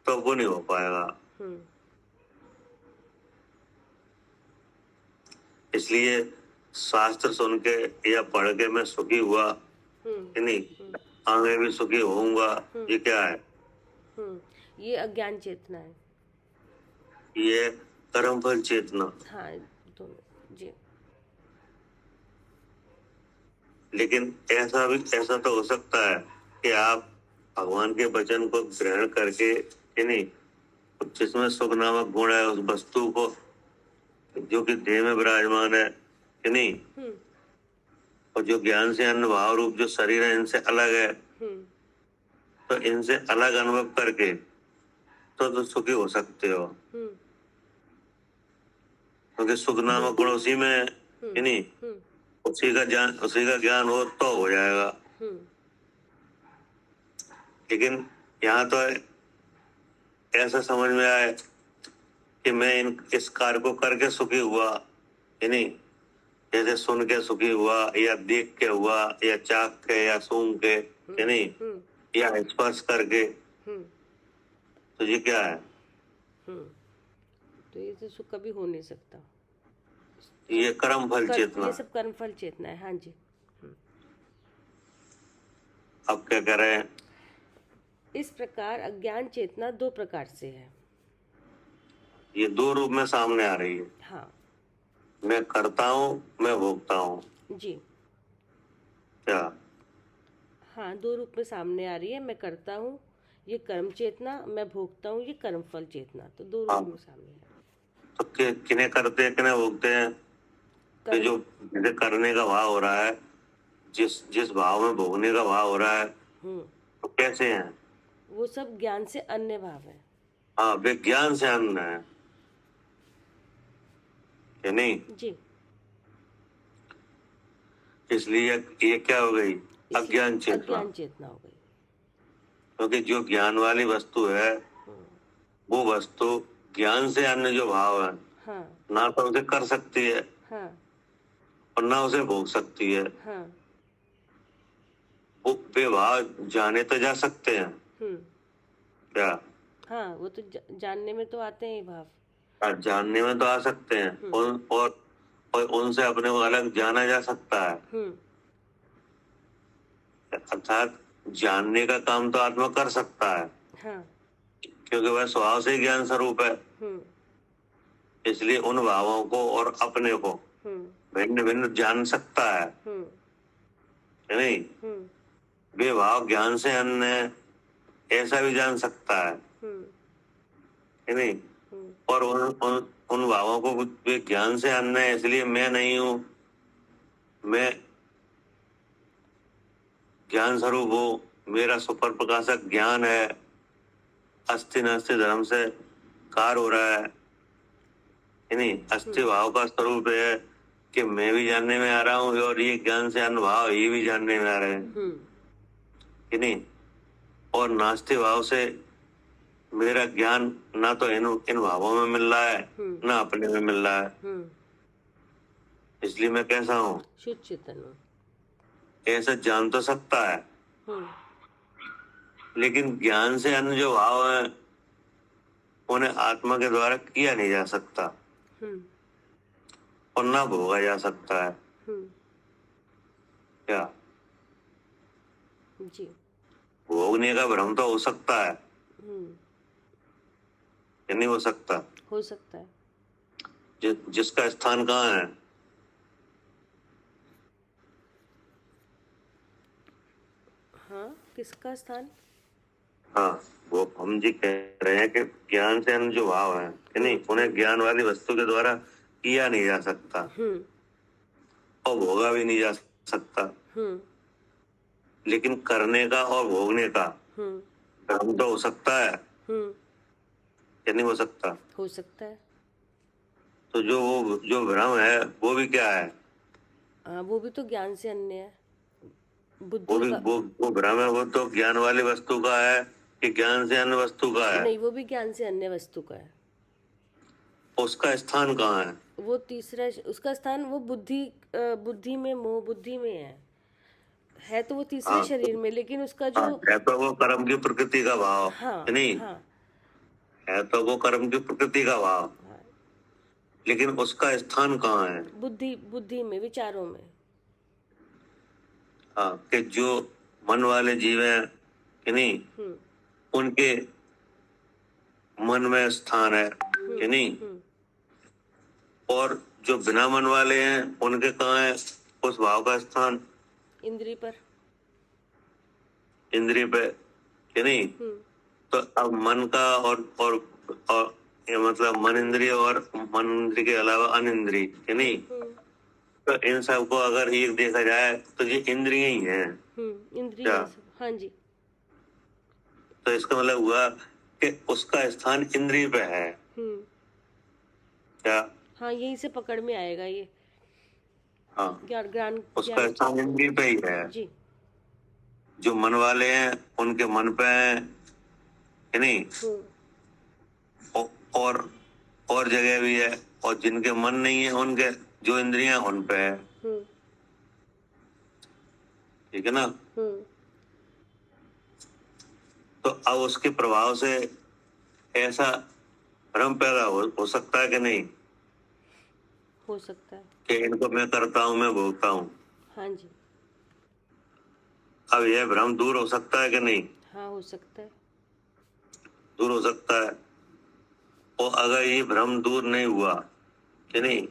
तो वो नहीं हो पाएगा। इसलिए शास्त्र सुन के या पढ़ के मैं सुखी हुआ कि नहीं, आगे भी सुखी होऊंगा, ये क्या है, ये अज्ञान चेतना है। ये कर्म फल चेतना। हाँ, दोनों जी। लेकिन ऐसा तो हो सकता है कि आप भगवान के वचन को ग्रहण करके कि नहीं, जिसमें सुख नामक गुण है, उस वस्तु को जो कि देह में विराजमान है कि नहीं, और जो ज्ञान से अन्न भाव रूप जो शरीर है, इनसे अलग है, तो इनसे अलग अनुभव करके तो सुखी हो सकते हो, क्योंकि सुख नामक गुण उसी में है कि नहीं, उसी का ज्ञान हो जाएगा। लेकिन यहाँ तो ऐसा समझ में आए कि मैं इस कार्य को करके सुखी हुआ कि नहीं, जैसे सुन के सुखी हुआ, या देख के हुआ, या चाख के, या सूंघ के कि नहीं, या स्पर्श करके, तो ये क्या है, तो ये तो सुख कभी हो नहीं सकता। ये कर्म फल चेतना। ये सब कर्म फल चेतना है। हाँ जी। अब क्या कह रहे हैं, इस प्रकार अज्ञान चेतना दो प्रकार से है। ये दो रूप में सामने आ रही है। हाँ। मैं करता हूँ, मैं भोगता हूँ जी। क्या? हाँ, दो रूप में सामने आ रही है। मैं करता हूँ, ये कर्म चेतना, मैं भोगता हूँ, ये कर्म फल चेतना। तो दो रूप में सामने है। तो किन्हें करते हैं, किन्हें भोगते हैं? कि जो जिसे करने का भाव हो रहा है, जिस भाव में भोगने का भाव हो रहा है, तो कैसे हैं वो? सब ज्ञान से अन्य भाव है। हाँ, विज्ञान से अन्न है कि नहीं। जी। इसलिए ये क्या हो गई, अज्ञान चेतना। अज्ञान चेतना हो गई। क्योंकि जो ज्ञान वाली वस्तु है, वो वस्तु ज्ञान से अन्य जो भाव है, हाँ। ना तो उसे कर सकती है, हाँ। और ना उसे भोग सकती है। हाँ। वो वे भाव जाने तो जा सकते हैं क्या? हाँ, वो तो जानने में तो आते हैं भाव। जानने में तो आ सकते हैं और उनसे अपने को अलग जाना जा सकता है। अर्थात जानने का काम तो आत्मा कर सकता है, हाँ। क्योंकि वह स्वभाव से ही ज्ञान स्वरूप है। इसलिए उन भावों को और अपने को भिन्न भिन्न जान सकता है, नहीं? वे भाव ज्ञान से अन्य है, ऐसा भी जान सकता है, नहीं? और उन भावों को वे ज्ञान से अन्य है, इसलिए मैं नहीं हूं, मैं ज्ञान स्वरूप हूँ, मेरा सुपर प्रकाशक ज्ञान है, अस्थि नास्ति धर्म से कार हो रहा है, नहीं? अस्थि भाव का स्वरूप है कि मैं भी जानने में आ रहा हूँ और ये ज्ञान से अन्य भाव ये भी जानने में आ रहे हैं, कि नहीं? और नास्ति भाव से मेरा ज्ञान ना तो इन भावों में मिल रहा है, ना अपने में मिल रहा है, इसलिए मैं कैसा हूँ? शुद्ध चेतन हूँ। ऐसा जान तो सकता है, लेकिन ज्ञान से अन्य जो भाव है उन्हें आत्मा के द्वारा किया नहीं जा सकता और ना भोगा जा सकता है। क्या जी। भोगने का भ्रम तो हो सकता है या नहीं हो सकता? हो सकता है। जिसका स्थान कहाँ है? हाँ, किसका स्थान? हाँ, वो हम जी कह रहे हैं कि ज्ञान से अन्य जो भाव है, कि नहीं, उन्हें ज्ञान वाली वस्तु के द्वारा किया नहीं जा सकता और भोगा भी नहीं जा सकता, लेकिन करने का और भोगने का भ्रम तो हो सकता है या नहीं हो सकता? हो सकता है। तो जो भ्रम है वो भी क्या है? वो भी तो ज्ञान से अन्य है, बुद्धि वो भी का। वो भ्रम है, वो तो ज्ञान वाली वस्तु का है कि ज्ञान से अन्य वस्तु का है? नहीं, वो भी ज्ञान से अन्य वस्तु का है। उसका स्थान कहाँ है? वो तीसरा, उसका स्थान वो बुद्धि में, मोह बुद्धि में है तो वो तीसरे शरीर में, लेकिन उसका जो है तो वो कर्म की प्रकृति का भाव, नहीं? है तो वो कर्म की प्रकृति का भाव, लेकिन उसका स्थान कहाँ है? बुद्धि में, विचारों में। हाँ, कि जो मन वाले जीव हैं, कि नहीं, उनके मन में स्थान है, कि नहीं? और जो बिना मन वाले हैं उनके कहाँ है उस भाव का स्थान? इंद्रिय पर। इंद्रिय पे, कि नहीं? तो अब मन का और ये मतलब मन इंद्रिय और मन इंद्रिय के अलावा अनिंद्रिय, कि नहीं? तो इन सब को अगर एक देखा जाए तो ये इंद्रिय ही हैं। इंद्रिय। हाँ जी। तो इसका मतलब हुआ कि उसका स्थान इंद्रिय पे है। क्या? हाँ, यहीं से पकड़ में आएगा ये। हाँ, ज्ञान उसका स्थान इंद्रिय पे ही है जी। जो मन वाले हैं उनके मन पे है, कि नहीं? और जगह भी है, और जिनके मन नहीं है उनके जो इंद्रियां उन पे है, ठीक है ना? तो अब उसके प्रभाव से ऐसा भ्रम पैदा हो सकता है कि नहीं? हो सकता है कि इनको मैं करता हूँ, मैं भोगता हूँ। हाँ जी। अब यह भ्रम दूर हो सकता है कि नहीं? हाँ, हो सकता है। दूर हो सकता है। और अगर ये भ्रम दूर नहीं हुआ, कि नहीं,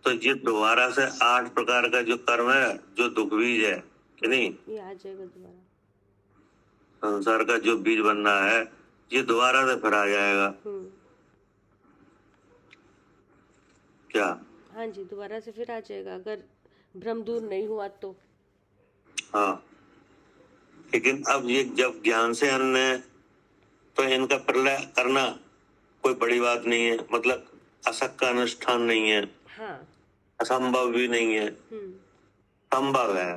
तो ये दोबारा से 8 प्रकार का जो कर्म है, जो दुख बीज है, कि नहीं, ये आ जाएगा दोबारा। संसार का जो बीज बन रहा है ये दोबारा से फिर आ जाएगा। क्या? हाँ जी, दोबारा से फिर आ जाएगा अगर भ्रम दूर नहीं हुआ तो। हाँ, लेकिन अब ये जब ज्ञान से अन्य है तो इनका प्रलय करना कोई बड़ी बात नहीं है, मतलब असक का अनुष्ठान नहीं है। हाँ। असंभव भी नहीं है, संभव है।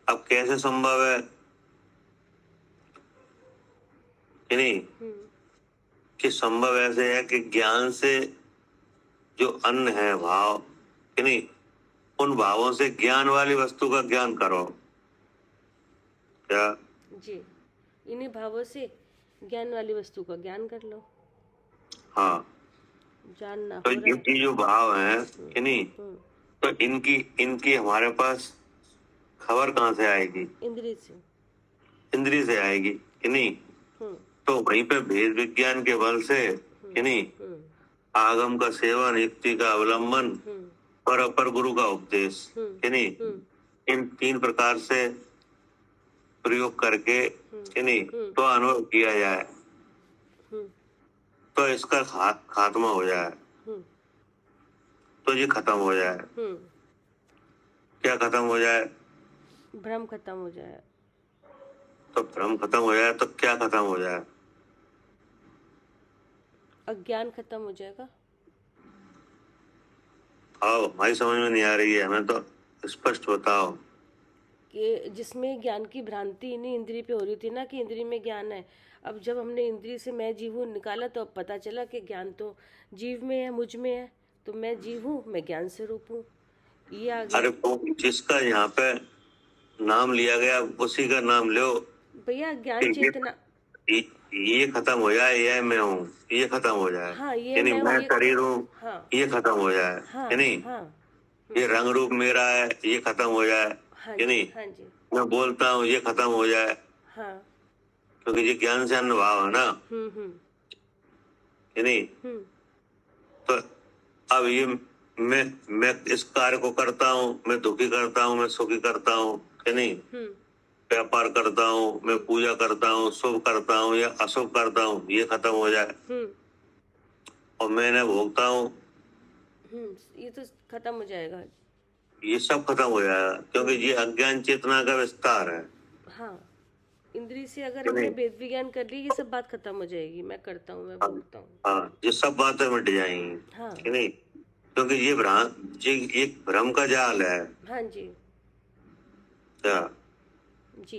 अब कैसे संभव है, कि नहीं? कि संभव ऐसे है कि ज्ञान से जो अन्न है भाव, कि नहीं, उन भावों से ज्ञान वाली वस्तु का ज्ञान करो। क्या? जी। इन्हीं भावों से ज्ञान वाली वस्तु का ज्ञान कर लो। हाँ, जानना तो हो रहा है। ये जो भाव है कि नहीं, तो इनकी इनकी हमारे पास खबर कहाँ से आएगी? इंद्रिय से। इंद्रिय से आएगी कि नहीं? हम्म तो वहीं पे भेद विज्ञान के बल से कि नहीं, हम्म आगम का सेवन, युक्ति का अवलंबन, हम्म पर अपर गुरु का उपदेश कि नहीं, इन 3 प्रकार से प्रयोग करके कि नहीं, तो अनुभव किया जाए, हम्म तो इसका खात्मा हो जाए, हम्म तो ये खत्म हो जाए। हम्म क्या खत्म हो जाए? भ्रम खत्म हो जाए। तो भ्रम खत्म हो जाए तो क्या खत्म हो जाए? अज्ञान खत्म हो जाएगा। आओ, हमारी समझ में नहीं आ रही है, हमें तो स्पष्ट बताओ। कि जिसमें ज्ञान की भ्रांति इन्हीं इंद्रिय पे हो रही थी ना, कि इंद्रिय में ज्ञान है। अब जब हमने इंद्रिय से मैं जीव हूँ निकाला, तो अब पता चला कि ज्ञान तो जीव में है, मुझ में है। तो मैं जीव हूँ, मैं ज्ञान से रूप हूँ, ये आ गया। अरे वो जिसका यहाँ पे नाम लिया गया उसी का नाम लो। भैया ज्ञान चेतना। ये खत्म हो जाए, ये मैं हूँ, ये खत्म हो जाए, हाँ, ये यानी मैं हूँ, मैं ये। शरीर हूँ, हाँ ये खत्म हो जाए, हाँ यानी हाँ ये रंग रूप मेरा है, ये खत्म हो जाए, हाँ यानी जी, हाँ जी, मैं बोलता हूँ, ये खत्म हो जाए, हाँ। क्योंकि ये ज्ञान से अनुभाव है ना, हम्म। यानी तो अब ये मैं इस कार्य को करता हूँ, मैं दुखी करता हूँ, मैं सुखी करता हूँ, यानी व्यापार करता हूँ, मैं पूजा करता हूँ, शुभ करता हूँ या अशुभ करता हूँ, ये खत्म हो जाए, और मैंने भोगता हूँ, ये तो खत्म हो जाएगा। ये सब खत्म हो जाएगा, क्योंकि ये अज्ञान चेतना का विस्तार है। हाँ, इंद्रिय से अगर हमने वेद विज्ञान कर ली, ये सब बात खत्म हो जाएगी। मैं करता हूँ, मैं भोगता हूँ। हाँ, ये सब बातें मिट जाएंगी, हाँ कि नहीं, क्योंकि ये एक भ्रम का जाल है। हाँ जी क्या? जी,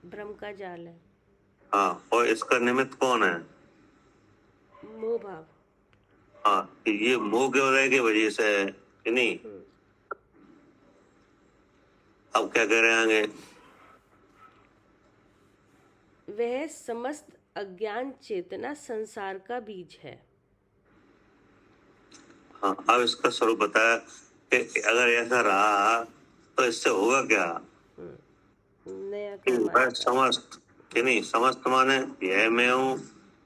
भ्रम का जाल है। हाँ, और इसका निमित्त कौन है? मोह भाव। हाँ, कि ये मोह के उदय की वजह से है, कि नहीं। अब क्या कह रहे हैं आगे? वह समस्त अज्ञान चेतना संसार का बीज है। हाँ, अब इसका स्वरूप बताया कि अगर ऐसा रहा तो इससे होगा क्या? नया कि कर्म वह आएगा। समस्त, कि नहीं, समस्त माने यह मैं हूँ,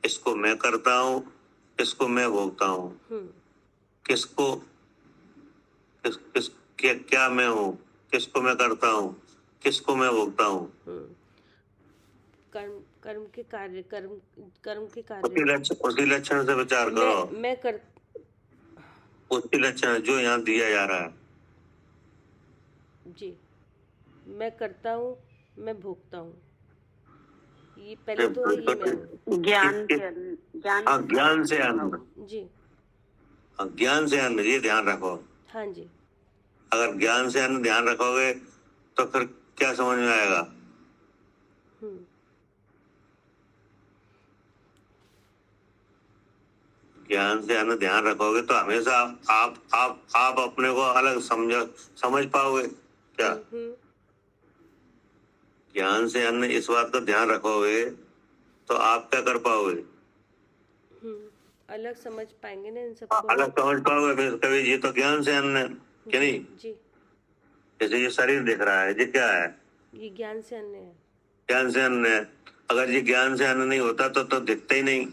इसको मैं करता हूँ, इसको मैं भोगता हूँ, किसको किस किस क्या मैं हूँ, किसको मैं करता हूँ, किसको मैं भोगता हूँ, कर्म कर्म के कार्य, कर्म के कार्य। उसी लक्षण से विचार करो। मैं कर उसी लक्षण जो यहाँ दिया जा रहा है। जी, मैं करता हूँ, मैं भोगता हूँ, ये पहले तो है, ये मैं हूँ। ज्ञान से हाँ, ज्ञान से अन्न। जी, हाँ, ज्ञान से अन्न, ये ध्यान रखो। हाँ जी। अगर ज्ञान से अन्न ध्यान रखोगे तो फिर क्या समझ में आएगा? ज्ञान से अन्न ध्यान रखोगे तो हमेशा आप अपने को अलग समझ पाओगे क्या? ज्ञान से अन्न इस बात का ध्यान रखोगे तो आप क्या कर पाओगे? अलग समझ पाएंगे ना इन सबको। अलग समझ पाओगे। कभी ये तो ज्ञान से अन्न है, क्या नहीं? जी, जैसे ये शरीर दिख रहा है, ये क्या है? ये ज्ञान से अन्न है। ज्ञान से अन्न है। अगर ये ज्ञान से अन्न नहीं होता तो दिखता ही नहीं।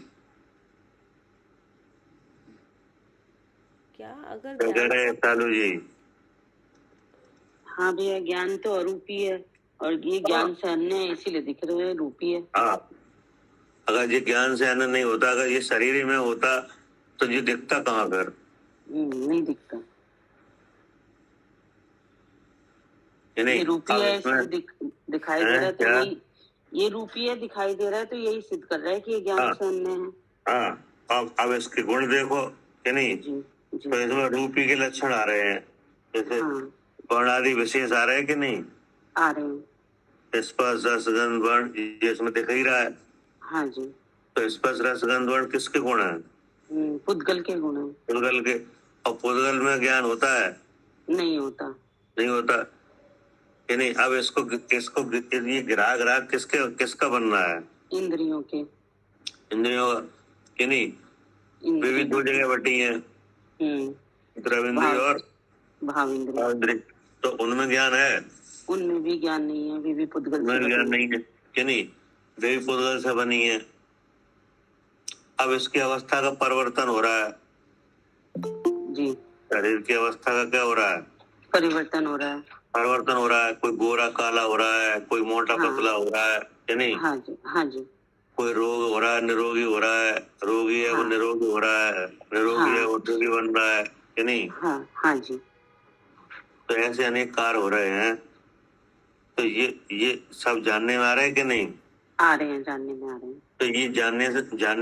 क्या अगर क्या कह रहे हैं सालू जी? हाँ भैया, ज्ञान तो अरूपी है, और ये ज्ञान से अन्न है, इसीलिए दिख रहे हैं रूपी है। हाँ, अगर ये ज्ञान से अन्न नहीं होता, अगर ये शरीर ही में होता तो ये दिखता कहाँ फिर? नहीं दिखता। नहीं, ये रूपी है, इसलिए दिखाई दे रहा है, तो क्या? ये रूपी है, दिखाई दे रहा है, तो यही सिद्ध कर रहा है कि ये ज्ञान से अन्न है। हाँ, अब इसके गुण देखो, कि नहीं? तो इसमें रूपी के लक्षण आ रहे हैं, जैसे वर्णादि विशेष आ रहे हैं कि नहीं? आ रहे हैं। स्पर्श रस गंध वर्ण, ये इसमें दिख ही रहा है। हाँ जी। तो स्पर्श रस गंध वर्ण किसके गुण है? पुद्गल के गुण है। पुद्गल के। और पुद्गल में ज्ञान होता है? नहीं होता। नहीं होता। कि नहीं। अब इसको इसको ये गिरा किसका बनना है? इंद्रियों के। इंद्रियों का, कि नहीं। वे भी दो जगह बटी हैं, द्रव इंद्रिय और भाव इंद्रिय। इंद्रिय। तो उनमें ज्ञान है? उनमें भी ज्ञान नहीं है, वे भी पुद्गल से उनमें ज्ञान बनी नहीं है, कि नहीं। वे भी पुद्गल से बनी है। अब इसकी अवस्था का परिवर्तन हो रहा है। जी, शरीर की अवस्था का क्या हो रहा है? परिवर्तन हो रहा है। परिवर्तन हो रहा है। कोई गोरा काला हो रहा है, कोई मोटा पतला हो रहा है, कि नहीं। हाँ जी, हाँ जी। कोई रोग हो रहा है, निरोगी हो रहा है। रोगी है वो निरोगी हो रहा है, निरोगी है वो रोगी बन रहा है, कि नहीं। हाँ, हाँ जी। तो ऐसे अनेक कार्य हो रहे हैं। तो ये सब जानने में आ रहे हैं कि नहीं? आ रहे हैं, जानने में आ रहे हैं। तो ये जानने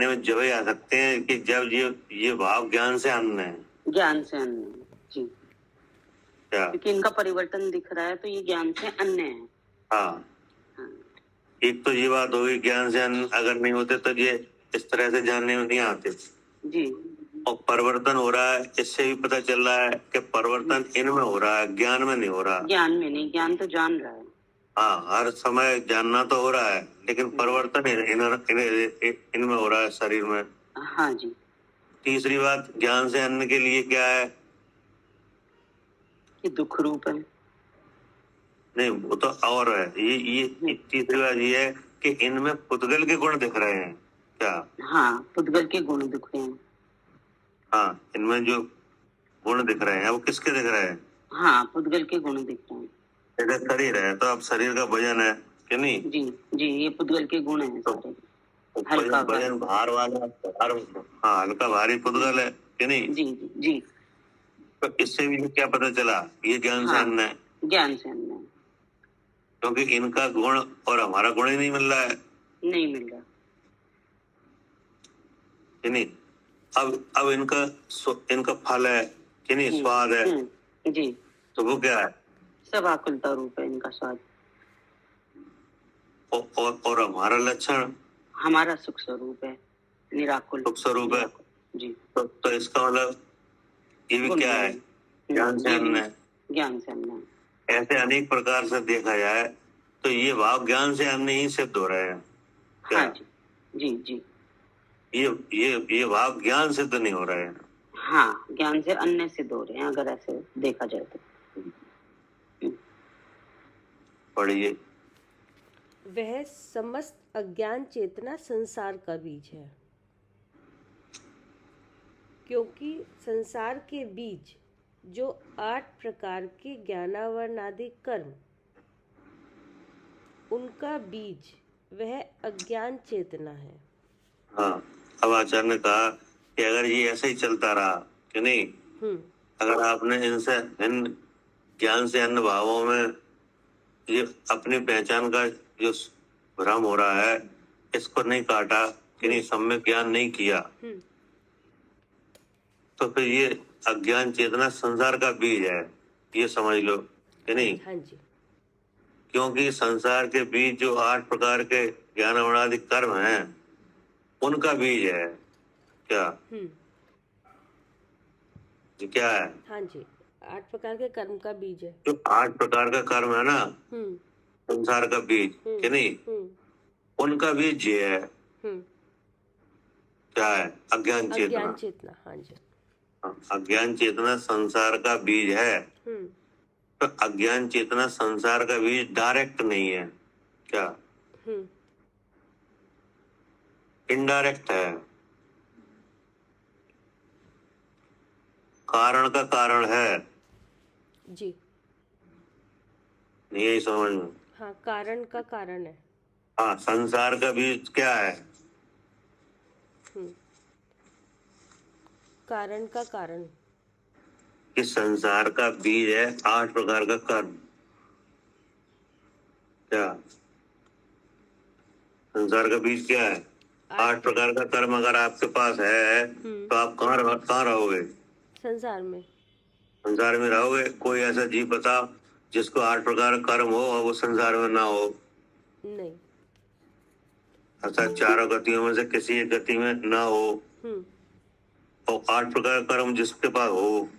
में जब ही आ सकते हैं कि जब ये भाव ज्ञान से अन्न है। ज्ञान से अन्य है। जी, क्या? क्योंकि इनका परिवर्तन दिख रहा है, तो ये ज्ञान से अन्य है। हाँ, हाँ, एक तो ये बात होगी, ज्ञान से अन्न अगर नहीं होते तो ये इस तरह से जानने में नहीं आते। जी, और परिवर्तन हो रहा है, इससे भी पता चल रहा है कि परिवर्तन इनमें हो रहा है, ज्ञान में नहीं हो रहा। ज्ञान में नहीं, ज्ञान तो जान रहा है। हाँ, हर समय जानना तो हो रहा है, लेकिन परिवर्तन इनमें हो रहा है, शरीर में। हाँ जी। तीसरी बात, ज्ञान से अन्न के लिए क्या है? ये दुख रूप है। नहीं, वो तो और है। ये तीसरी बात ये है कि इनमें पुद्गल के गुण दिख रहे हैं। क्या? हाँ, पुद्गल के गुण दिख रहे हैं। हाँ, इनमें जो गुण दिख रहे हैं वो किसके दिख रहे हैं? हाँ, पुद्गल के गुण दिख रहे हैं। जैसे शरीर है तो अब शरीर का वजन है, कि नहीं। जी, जी, ये पुद्गल के गुण हैं सारे। हल्का वजन भार वाला भार, हाँ, हल्का भारी पुद्गल है, कि नहीं। जी, जी, जी। तो इससे भी क्या पता चला? ये ज्ञान से अन्न है, ज्ञान से अन्य है। क्योंकि इनका गुण और हमारा गुण ही नहीं मिल रहा है, नहीं मिल रहा। कि नहीं। अब इनका फल है, कि नहीं, स्वाद है। जी, तो वो क्या है? सब आकुलता रूप है इनका स्वाद। और हमारा लक्षण हमारा सुख स्वरूप है, निराकुल सुख स्वरूप है। जी। तो इसका मतलब ये भी क्या है? ज्ञान से अन्न है। ज्ञान से अन्य है। ऐसे अनेक प्रकार से देखा जाए तो ये भाव ज्ञान से अन्न ही सिद्ध हो रहे हैं। क्या? हाँ जी, जी, जी। ये भाव ज्ञान सिद्ध नहीं हो रहे हैं। हाँ, ज्ञान से अन्य सिद्ध हो रहे हैं, अगर ऐसे देखा जाए तो। पढ़िए। वह समस्त अज्ञान चेतना संसार का बीज है, क्योंकि संसार के बीज जो 8 प्रकार के ज्ञानावरणादि कर्म, उनका बीज वह अज्ञान चेतना है। हाँ, अब आचार्य ने कहा कि अगर ये ऐसे ही चलता रहा, कि नहीं, अगर आपने इन ज्ञान से अन्य भावों में ये अपनी पहचान का जो भ्रम हो रहा है इसको नहीं काटा, कि नहीं, सम्यक ज्ञान नहीं किया, तो फिर ये अज्ञान चेतना संसार का बीज है, ये समझ लो, कि नहीं। हाँ जी। क्योंकि संसार के बीज जो 8 प्रकार के ज्ञान अवणादि कर्म हैं उनका बीज है। क्या? जी, क्या है? हाँ जी, 8 प्रकार के कर्म का बीज है। जो 8 प्रकार का कर्म है ना, संसार का बीज, कि नहीं, उनका बीज ये है। क्या है? अज्ञान चेतना। अज्ञान चेतना, हाँ जी। अज्ञान चेतना संसार का बीज है। तो अज्ञान चेतना संसार का बीज डायरेक्ट नहीं है। क्या? इनडायरेक्ट है। कारण का कारण है। जी, नहीं, यही समझ में। हाँ, कारण का कारण है। हाँ, संसार का बीज क्या है? कारण का कारण। कि संसार का बीज है 8 प्रकार का कर्म। क्या? संसार का बीज क्या है? 8 प्रकार का कर्म अगर आपके पास है तो आप कहाँ रहोगे? संसार में। संसार में रहोगे। कोई ऐसा जीव बताओ जिसको 8 प्रकार का कर्म हो और वो संसार में ना हो? नहीं। ऐसा चारों गतियों में से किसी एक गति में ना हो और 8 प्रकार का कर्म जिसके पास हो,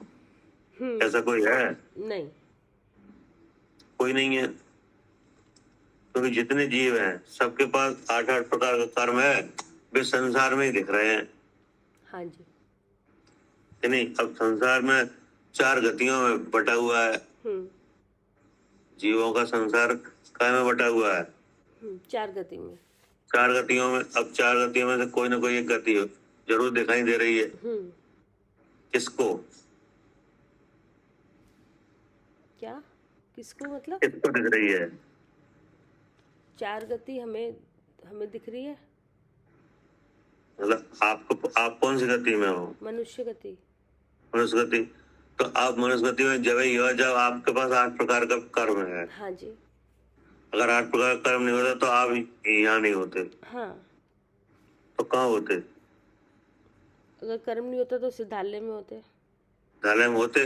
ऐसा कोई है? नहीं। कोई नहीं है, क्योंकि जितने जीव हैं सबके पास 8-8 प्रकार का कर्म है, वे संसार में ही दिख रहे हैं हाँ जी। कि नहीं। अब संसार में 4 गतियों में बटा हुआ है, जीवों का संसार काय में बटा हुआ है? 4 गति में। 4 गतियों में। अब 4 गतियों में से कोई ना कोई एक गति जरूर दिखाई दे रही है। किसको? क्या? किसको मतलब? किसको दिख रही है? 4 गति हमें दिख रही है। मतलब आप कौन सी गति में हो? मनुष्य गति। मनुष्य गति। तो आप मनुष्य गति में जब ही हो जब आपके पास 8 प्रकार का कर्म है। हाँ जी। अगर 8 प्रकार का कर्म नहीं होता तो आप यहाँ नहीं होते। हाँ। तो कहाँ होते? अगर कर्म नहीं होता तो सिद्धालय में होते। सिद्धालय में होते।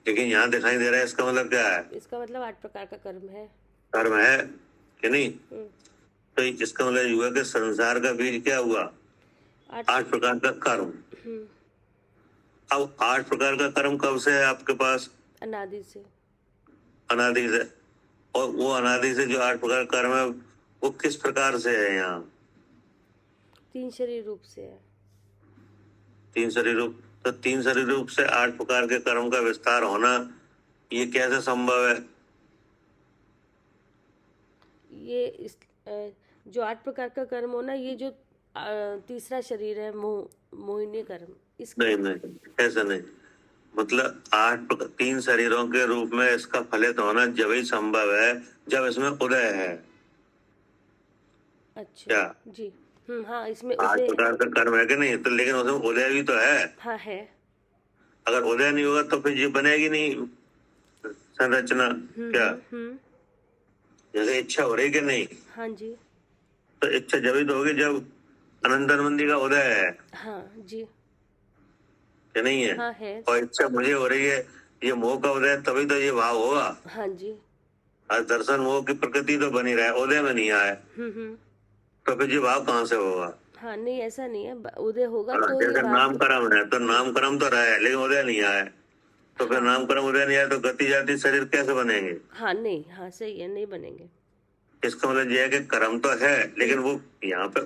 लेकिन यहाँ दिखाई दे रहा है, इसका मतलब क्या है? इसका मतलब 8 प्रकार का कर्म है। कर्म है कि नहीं? तो इसका मतलब हुआ कि संसार का बीज क्या हुआ? 8 प्रकार का कर्म। अब 8 प्रकार का कर्म कब से है आपके पास? अनादि से। अनादि से। और वो अनादि से जो 8 प्रकार का कर्म है वो किस प्रकार से है? यहाँ 3 शरीर रूप से है। 3 शरीर रूप। तो 3 शरीर रूप से 8 प्रकार के कर्म का विस्तार होना ये कैसे संभव है? ये जो 8 प्रकार का कर्म होना, ये जो तीसरा शरीर है मोहिनी कर्म, इसका नहीं, ऐसा नहीं। मतलब 3 शरीरों के रूप में इसका फलित होना जब ही संभव है जब इसमें उदय है। अच्छा। क्या? जी। हाँ, इसमें 8 प्रकार का कर्म है कि नहीं? तो लेकिन उसमें उदय भी तो है। हाँ है। अगर उदय नहीं होगा तो फिर ये बनेगी नहीं संरचना। क्या? जैसे इच्छा हो रही कि नहीं? हाँ जी। तो इच्छा जब ही तो होगी जब अनंतानंदी का उदय है। हाँ जी। कि नहीं है? हाँ है। और इच्छा मुझे हो रही है, ये मोह का उदय, तभी तो ये भाव होगा। हाँ जी। आज दर्शन मोह की प्रकृति तो बनी रहा है, उदय में नहीं आया, तो फिर ये भाव कहाँ से होगा? हाँ नहीं, ऐसा नहीं है, उदय होगा हाँ, तो जैसे ये नाम कर्म है तो नाम कर्म तो रहा है लेकिन उदय नहीं आया, तो फिर नाम कर्म उदय नहीं आया तो गति जाति शरीर कैसे बनेंगे? हाँ नहीं, हाँ सही है, नहीं बनेंगे। इसका मतलब ये है कि कर्म तो है लेकिन वो यहाँ पे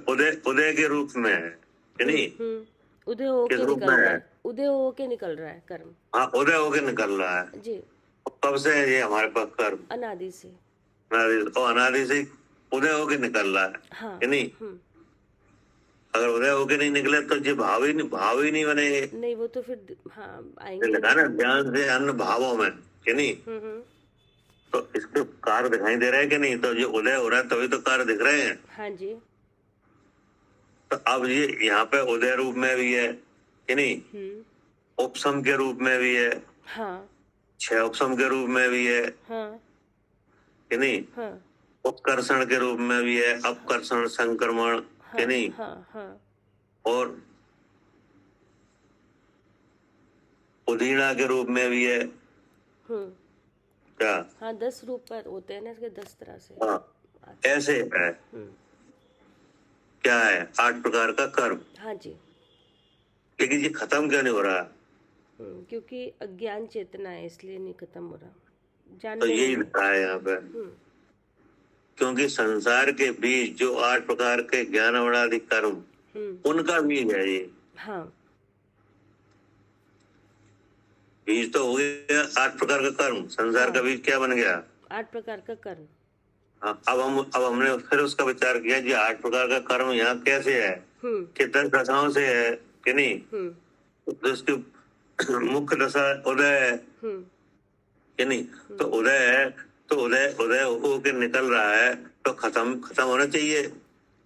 उदय के रूप में है कि नहीं? उदय होके किस रूप निकल में रहा है? है, उदय होके निकल रहा है कर्म। हाँ, उदय होके निकल रहा है। जी। कब से है ये हमारे पास कर्म? अनादि से। अनादि से उदय होके निकल रहा है। हाँ। कि नहीं? अगर उदय होके नहीं निकले तो ये भाव ही नहीं बनेंगे। नहीं, वो तो फिर हाँ आएंगे। लिखा ना, ज्ञान से अन्य भावों में, कि नहीं? तो इसके कार्य दिखाई दे रहे हैं कि नहीं? तो ये उदय हो रहा है तभी तो कार्य दिख रहे हैं। हाँ जी। तो अब ये यहाँ पे उदय रूप में भी है कि नहीं? उपसम के रूप में भी है। हाँ। 6 उपसम के रूप में भी है। हाँ। कि नहीं? हाँ। उपकर्षण के रूप में भी है, अपकर्षण, संक्रमण, कि नहीं? हाँ। और उदीना के रूप में भी है। क्या? हाँ, 10 रूप पर होते हैं ना इसके, 10 तरह से। हाँ, ऐसे है। क्या है? 8 प्रकार का कर्म। हाँ जी। लेकिन ये खत्म क्यों नहीं हो रहा? क्योंकि अज्ञान चेतना है, इसलिए नहीं खत्म हो रहा। तो यही लिखा है यहाँ पे, क्योंकि संसार के बीज जो 8 प्रकार के ज्ञान वणादि कर्म, उनका बीज है ये। हाँ। बीज तो हो गया 8 प्रकार का कर्म, संसार का बीज क्या बन गया? 8 प्रकार का कर्म। हाँ, अब हमने फिर उसका विचार किया कि 8 प्रकार का कर्म यहाँ कैसे है? कि 10 दशाओं से है कि नहीं? तो उसकी मुख्य दशा उदय है कि नहीं? तो उदय है, तो उदय होके निकल रहा है, तो खत्म होना चाहिए।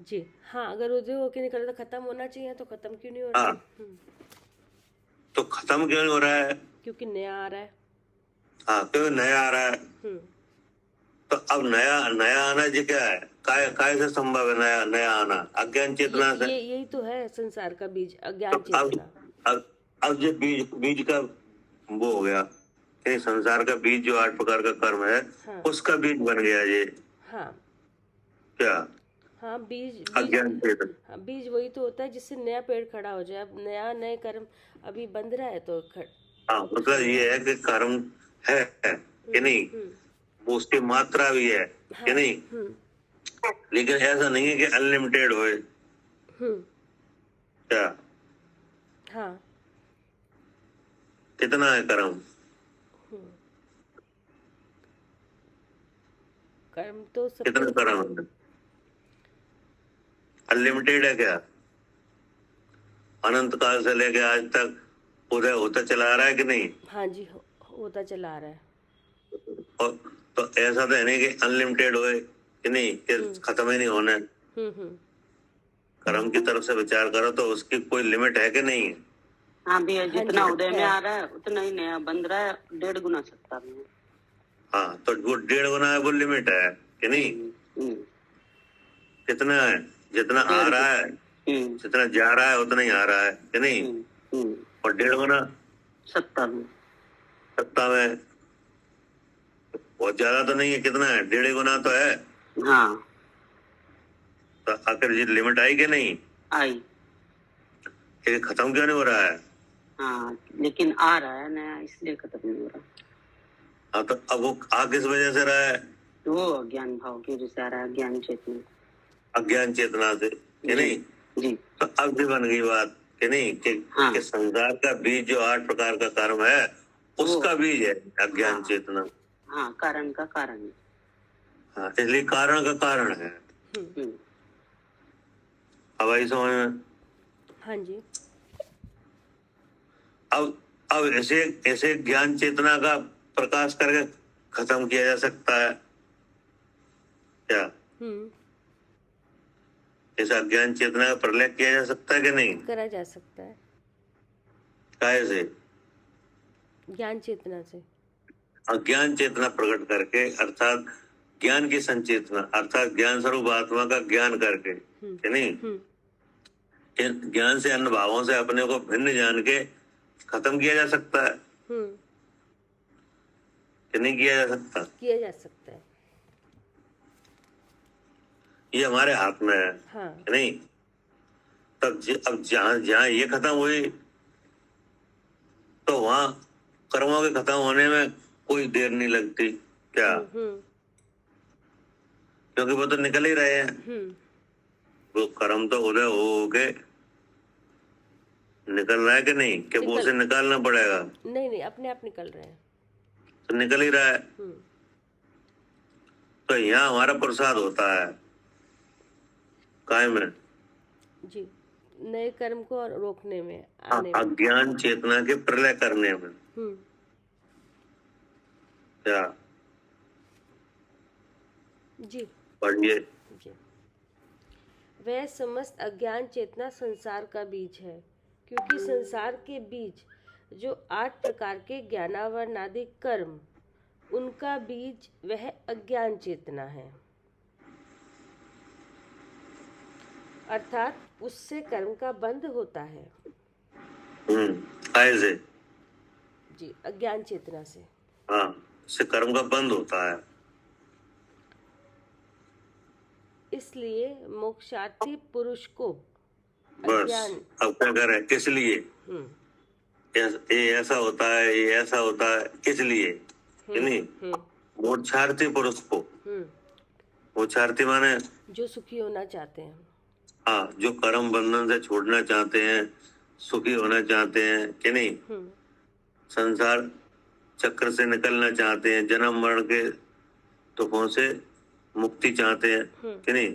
जी हाँ, अगर उदय होके निकल रहा तो खत्म होना चाहिए, तो खत्म क्यों नहीं हो रहा? तो खत्म क्यों नहीं हो रहा है? क्योंकि नया आ रहा है। हाँ, क्योंकि नया आ रहा है। तो अब नया आना जी क्या है? काय से संभव है नया आना? अज्ञान चेतना से। यही तो है संसार का बीज, अज्ञान चेतना। अब जो बीज का वो हो गया, संसार का बीज जो 8 प्रकार का कर्म है, हाँ। उसका बीज बन गया ये। हाँ। क्या? हाँ, बीज अज्ञान चेतना। हाँ, बीज वही तो होता है जिससे नया पेड़ खड़ा हो जाए। अब नए कर्म अभी बंध रहा है तो हाँ, मतलब ये है कि कर्म है कि नहीं, वो उसकी मात्रा भी है कि नहीं, लेकिन ऐसा नहीं है कि अनलिमिटेड होए। क्या हाँ। कितना है कर्म? कर्म तो सब कितना कर्म है? अनलिमिटेड है क्या? अनंत काल से लेके आज तक उदय होता चला आ रहा है कि नहीं? हाँ जी, होता चला आ रहा है। और तो ऐसा तो है नहीं कि अनलिमिटेड होए कि नहीं, कि खत्म ही नहीं होना है। कर्म की तरफ से विचार करो तो उसकी कोई लिमिट है कि नहीं है? हाँ भैया, जितना हाँ जी, उदय में है। आ रहा है उतना ही नया बन रहा है, 1.5 गुना सत्ता में है। हाँ, तो वो 1.5 गुना है, वो लिमिट है कि नहीं? हम्म, कितना है? जितना आ 1.5 रहा है, हम्म, जितना जा रहा है उतना ही आ रहा है कि नहीं? हम्म, और 1.5 गुना सत्ता में। सत्ता में बहुत ज्यादा तो नहीं है। कितना है? 1.5 गुना तो है। हाँ, तो आखिर ये लिमिट आई कि नहीं? आई। ये खत्म क्यों नहीं हो रहा है? हाँ, लेकिन आ रहा है नया, इसलिए खत्म नहीं हो रहा। हाँ, तो अब वो आ किस वजह से रहा है? वो अज्ञान भाव की वजह से आ रहा है, ज्ञान चेतना। अज्ञान चेतना से कि नहीं? जी। तो अब भी बन गई बात कि नहीं कि, हाँ। कि संसार का बीज जो 8 प्रकार का कर्म है उसका बीज है अज्ञान चेतना। हाँ, कारण का कारण है। हाँ, इसलिए कारण का कारण है। अब आई समझ में? हाँ जी। अब ऐसे ऐसे ज्ञान चेतना का प्रकाश करके खत्म किया जा सकता है क्या? ऐसा ज्ञान चेतना का प्रलय किया जा सकता है कि नहीं? करा जा सकता है। काहे से? ज्ञान चेतना से। अज्ञान चेतना प्रकट करके, अर्थात ज्ञान की संचेतना, अर्थात ज्ञान स्वरूप आत्मा का ज्ञान करके कि नहीं, ज्ञान से अन्य भावों से अपने को भिन्न जान के खत्म किया जा सकता है कि नहीं किया जा सकता? किया जा सकता है। ये हमारे हाथ में है। हाँ। कि नहीं? तब अब जहां जहां ये खत्म हुई तो वहां कर्मों के खत्म होने में कोई देर नहीं लगती क्या? क्योंकि वो तो निकल ही रहे हैं। वो कर्म तो उदय हो के निकल रहा है कि नहीं, कि वो उसे निकालना पड़ेगा? नहीं, अपने आप निकल रहे हैं। तो निकल ही रहा है। तो यहाँ हमारा प्रसाद होता है कायम में जी, नए कर्म को रोकने में, आने में। अज्ञान चेतना के प्रलय करने में। क्या? जी। पढ़िए। जी। वह समस्त अज्ञान चेतना संसार का बीज है, क्योंकि संसार के बीज जो 8 प्रकार के ज्ञानावरणादि कर्म, उनका बीज वह अज्ञान चेतना है। अर्थात उससे कर्म का बंध होता है। ऐसे जी, अज्ञान चेतना से। हाँ, उससे कर्म का बंध होता है। इसलिए मोक्षार्थी पुरुष को बस अब क्या करें? किस लिए ये ऐसा होता है, ये ऐसा होता है, किस लिए? नहीं, मोक्षार्थी पुरुष को। मोक्षार्थी माने जो सुखी होना चाहते हैं। हाँ, जो कर्म बंधन से छोड़ना चाहते हैं, सुखी होना चाहते हैं कि नहीं, संसार चक्र से निकलना चाहते हैं, जन्म मरण के दुखों से मुक्ति चाहते हैं कि नहीं,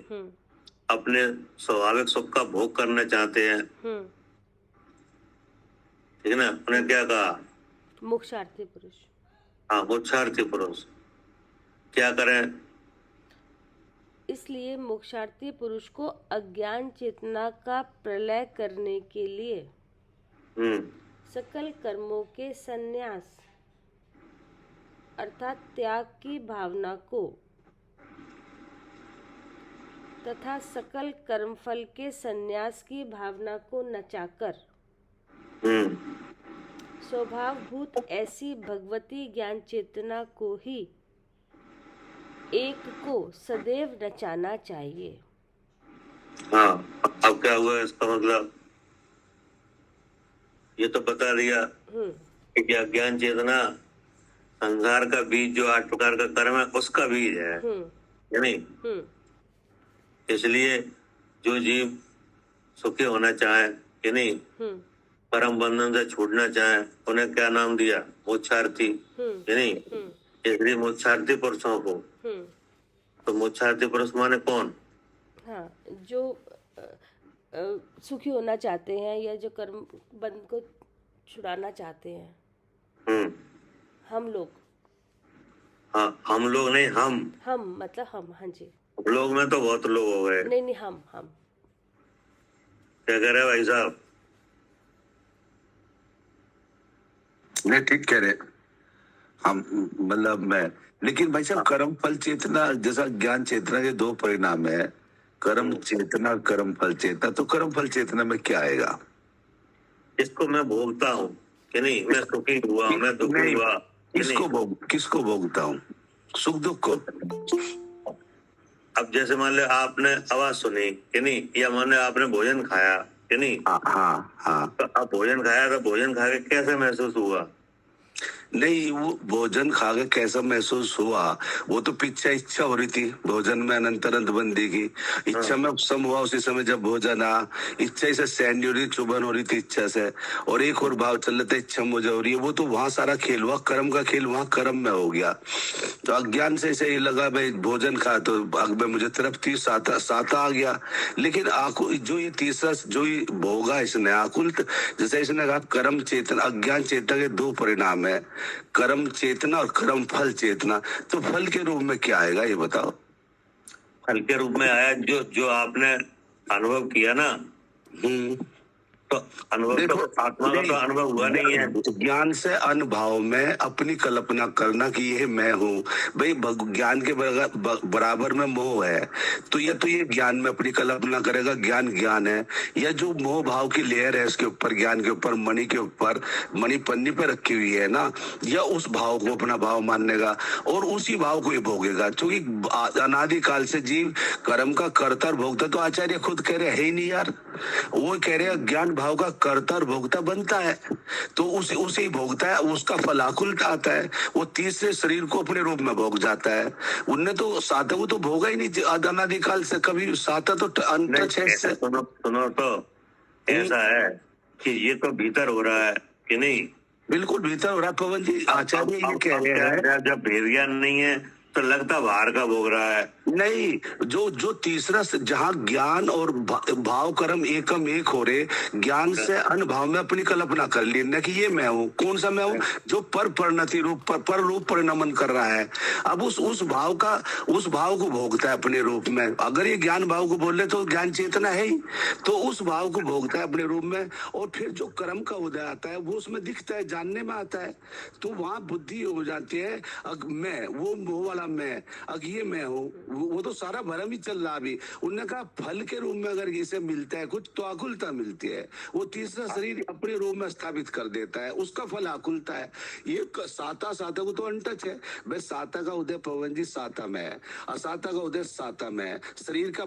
अपने स्वाभाविक सुख का भोग करना चाहते हैं। ठीक है ना? उन्हें क्या कहा? मोक्षार्थी पुरुष। हाँ, मोक्षार्थी पुरुष। क्या करें? इसलिए मोक्षार्थी पुरुष को अज्ञान चेतना का प्रलय करने के लिए सकल कर्मों के संन्यास अर्थात त्याग की भावना को तथा सकल कर्मफल के संन्यास की भावना को नचाकर स्वभावभूत ऐसी भगवती ज्ञान चेतना को ही एक को सदैव नचाना चाहिए। हाँ, अब क्या हुआ इसका मतलब? ये तो बता दिया कि अज्ञान चेतना संसार का बीज जो 8 प्रकार का कर्म है उसका बीज है, या नहीं? इसलिए जो जीव सुखी होना चाहे, कि नहीं, परम बंधन से छूटना चाहे, उन्हें क्या नाम दिया? मोक्षार्थी, कि नहीं? इसलिए मोक्षार्थी पुरुषों को, तो मोक्षार्थी पुरुष माने कौन? हाँ, जो सुखी होना चाहते हैं या जो कर्म बंध को छुड़ाना चाहते हैं। हम लोग, हाँ, हम लोग नहीं, हम मतलब हम, हाँ जी। लोग में तो बहुत लोग हो गए। नहीं, हम क्या कह रहे भाई साहब? नहीं, ठीक कह रहे हम, मतलब मैं, लेकिन भाई साहब कर्म फल चेतना, जैसा ज्ञान चेतना के 2 परिणाम है, कर्म चेतना, कर्म फल चेतना, तो कर्म फल चेतना में क्या आएगा? इसको मैं भोगता हूँ, कि नहीं? मैं सुखी हुआ, मैं दुखी हुआ, किसको भोगता हूँ? सुख दुख को। अब जैसे मान लो आपने आवाज सुनी, कि नहीं, या मान लो आपने भोजन खाया, कि नहीं? हाँ। तो अब भोजन खाया तो भोजन खा के कैसे महसूस हुआ? नहीं, वो भोजन खा के कैसा महसूस हुआ, वो तो पीछे इच्छा हो रही थी भोजन में अनंत बंदी की इच्छा में सम हुआ। उसी समय जब भोजन आ, इच्छा से सैंड हो रही, चुभन हो रही थी इच्छा से, और एक और भाव चल रहा था, इच्छा मुझे हो रही है। वो तो वहां सारा खेल हुआ, कर्म का खेल वहां कर्म में हो गया। तो अज्ञान से ऐसे ही लगा भाई भोजन खा तो अग में मुझे तृप्ति साता आ गया। लेकिन आकुल जो ये तीसरा जो ये भोगा इसने आकुल, जैसे इसने कहा कर्म चेतना अज्ञान चेतना के 2 परिणाम है, कर्म चेतना और कर्म फल चेतना। तो फल के रूप में क्या आएगा ये बताओ? फल के रूप में आया जो आपने अनुभव किया ना, तो अनुभव तो आत्मा का तो अनुभव हुआ नहीं है। ज्ञान से अनुभव में अपनी कल्पना करना कि ये मैं हूँ, भाई ज्ञान के बराबर में मोह है, तो ये ज्ञान में अपनी कल्पना करेगा, ज्ञान है। या जो मोह भाव की लेयर है इसके ऊपर, ज्ञान के ऊपर, मणि के ऊपर, मणि पन्नी पे रखी हुई है ना, या उस भाव को अपना भाव मानेगा और उसी भाव को ही भोगेगा। क्योंकि अनादिकाल से जीव कर्म का कर्ता और भोगता, तो आचार्य खुद कह रहे है ही नहीं यार, वो कह रहे हैं ज्ञान भाव का कर्ता और भोगता बनता है, तो उसे ही भोगता है, उसका फलाकुल आता है, वो तीसरे शरीर को अपने रूप में भोग जाता है। उनने तो साता वो तो भोगा ही नहीं अनादिकाल से कभी, साता तो अनटच है। सुनो तो ऐसा है कि ये तो भीतर हो रहा है, कि नहीं? बिल्कुल भीतर हो रहा है पवन जी। आचार्य ये कह रहे हैं जब भेद ज्ञान नहीं है तो लगता बाहर का भोग रहा है। नहीं, जो तीसरा जहाँ ज्ञान और भाव कर्म एकम एक हो रहे, ज्ञान से अनुभव में अपनी कल्पना कर ली न कि ये मैं हूँ। कौन सा मैं हूँ? जो पर परिणति रूप पर रूप परिणमन कर रहा है। अब उस भाव को भोगता है अपने रूप में। अगर ये ज्ञान भाव को बोले तो ज्ञान चेतना है ही, तो उस भाव को भोगता है अपने रूप में। और फिर जो कर्म का उदय आता है वो उसमें दिखता है, जानने में आता है, तो वहां बुद्धि हो जाती है। मैं वो वाला मैं, अब ये मैं हूँ, वो तो सारा भरम ही चल रहा अभी। उन्होंने कहा फल के रूप में अगर इसे मिलता है कुछ तो आकुलता मिलती है, वो तीसरा शरीर अपने रूप में स्थापित कर देता है, उसका फल आकुलता है। ये साता को तो अनटच है भाई। साता का उदय पवन जी साता में है, असाता का उदय साता में है, शरीर का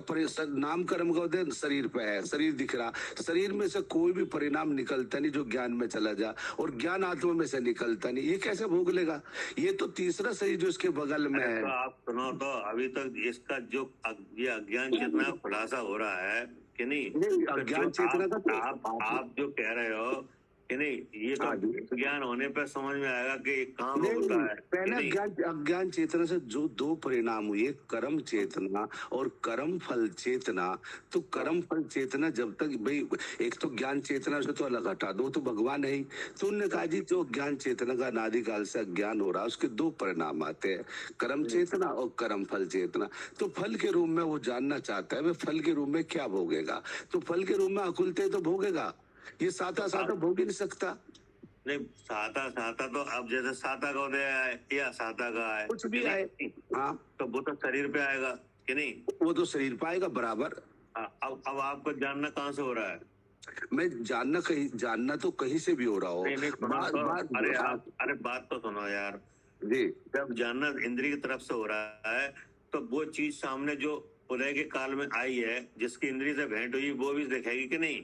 नाम कर्म का उदय शरीर पे है, शरीर दिख रहा, शरीर में से कोई भी परिणाम निकलता नहीं जो ज्ञान में चला जा, और ज्ञान आत्मा में से निकलता नहीं। ये कैसे भोग लेगा? ये तो तीसरा शरीर जो इसके बगल में है। तो आप सुनो तो अभी तक इसका जो ये अज्ञान चेतना खुलासा हो रहा है, कि नहीं? अज्ञान चेतना का आप जो कह रहे हो, कि नहीं, ये तो ज्ञान होने पर समझ में आएगा कि काम होता है। पहले अज्ञान चेतना से जो 2 परिणाम हुए, कर्म चेतना और कर्म फल चेतना, तो कर्म फल चेतना जब तक भाई, एक तो ज्ञान चेतना से तो अलग हटा दो, तो भगवान है ही। तो उन्होंने कहा जी जो ज्ञान चेतना का अनादिकाल से अज्ञान हो रहा है उसके 2 परिणाम आते हैं, कर्म चेतना और कर्म फल चेतना। तो फल के रूप में वो जानना चाहता है वे फल के रूप में क्या भोगेगा, तो फल के रूप में अकुलते तो भोगेगा, ये साता भोग ही नहीं सकता। नहीं, साता तो अब जैसे साता का उदय है या साता का है, कुछ भी आए, हाँ, तो वो तो शरीर पे आएगा, कि नहीं? वो तो शरीर पे आएगा बराबर। अब आपको जानना कहाँ से हो रहा है? मैं जानना तो कहीं से भी हो रहा हो। अरे बात तो सुनो यार जी। जब जानना इंद्रिय की तरफ से हो रहा है तो वो चीज सामने जो उदय के काल में आई है, जिसकी इंद्रिय से भेंट हुई, वो भी दिखेगी कि नहीं?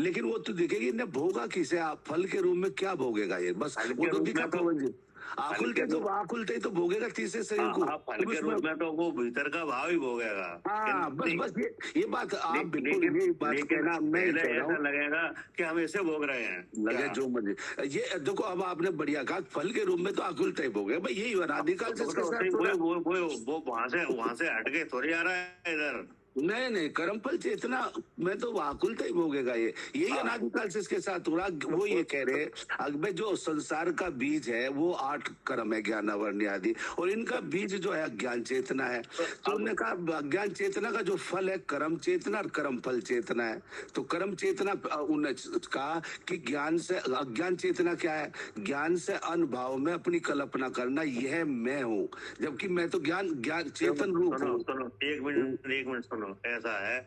लेकिन वो तो दिखेगी न, भोगा किसे? आप फल के रूप में क्या भोगेगा? ये बस वो तो दिखा पवन जी। आकुलते तो आकुलते ही तो भोगेगा तीसरे शरीर को। हाँ, फल के रूप में तो वो भीतर का भाव ही भोगेगा। हाँ, बस ये बात आप बिल्कुल लेकिन ये बात कहना मैं ही पहले कह रहा ऐसा हूँ, लगेगा कि हम ऐसे भोग रहे हैं। लगे क्या? जो मर्जी। ये देखो अब आपने बढ़िया कहा, फल के रूप में तो आकुलता ही भोगे भाई, यही अनादिकाल से इसके साथ थोड़ा। वो वहां से हट के थोड़ी आ रहा है इधर। नहीं कर्म फल चेतना में तो आकुलता ही भोगेगा ये, यही अनादिकाल से इसके साथ हो रहा। वो ये कह रहे अब जो संसार का बीज है वो 8 कर्म है, ज्ञान वर्ण्य आदि, और इनका बीज जो है अज्ञान चेतना है। तो उन्होंने कहा अज्ञान चेतना का जो फल है कर्म चेतना और कर्म फल चेतना है। तो कर्म चेतना उन्होंने कहा कि ज्ञान से अज्ञान चेतना क्या है, ज्ञान से अनुभव में अपनी कल्पना करना, यह मैं हूँ, जबकि मैं तो ज्ञान चेतन रूप हूँ। सुनो एक मिनट सुनो। ऐसा है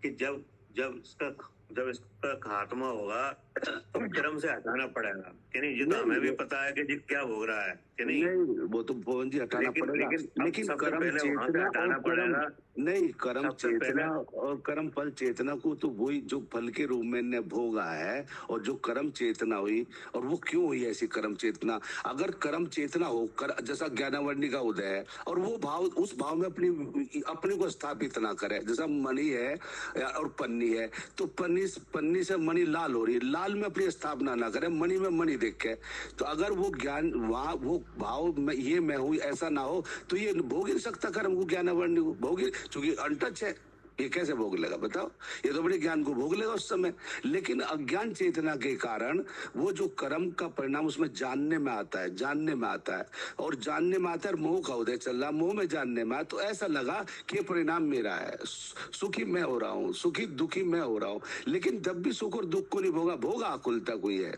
कि जब इसका खात्मा होगा तो कर्म से हटाना पड़ेगा कि नहीं? ये तो हमें भी पता है कि जी क्या भोग रहा है कि नहीं? वो तो पवन जी हटाना पड़ेगा, लेकिन कर्म चेतना हटाना पड़ेगा। नहीं, कर्म चेतना और कर्म फल चेतना को तो वही जो फल के रूप में ने भोगा है, और जो कर्म चेतना हुई, और वो क्यों हुई ऐसी कर्म चेतना? अगर कर्म चेतना हो जैसा ज्ञानावर्णी का उदय है, और वो भाव उस भाव में अपने को स्थापित ना करे, जैसा मणि है और पन्नी है, तो पन्नी से मणि लाल हो रही है, लाल में अपनी स्थापना ना करे, मणि में मणि देखे, तो अगर वो ज्ञान वहां वो भाव में ये मैं हूं ऐसा ना हो, तो ये भोग नहीं सकता कर्म को, ज्ञानावर्णी को भोग, चूंकि अनटच है, ये कैसे भोग लेगा बताओ? ये तो अपने ज्ञान को भोग लेगा उस समय। लेकिन अज्ञान चेतना के कारण वो जो कर्म का परिणाम उसमें जानने में आता है, और जानने में आता है, मोह का उदय चल रहा, मोह में जानने में, तो ऐसा लगा कि परिणाम मेरा है, सुखी मैं हो रहा हूँ, सुखी दुखी मैं हो रहा हूँ, लेकिन जब भी सुख और दुख को नहीं भोगा आकुलता कोई है।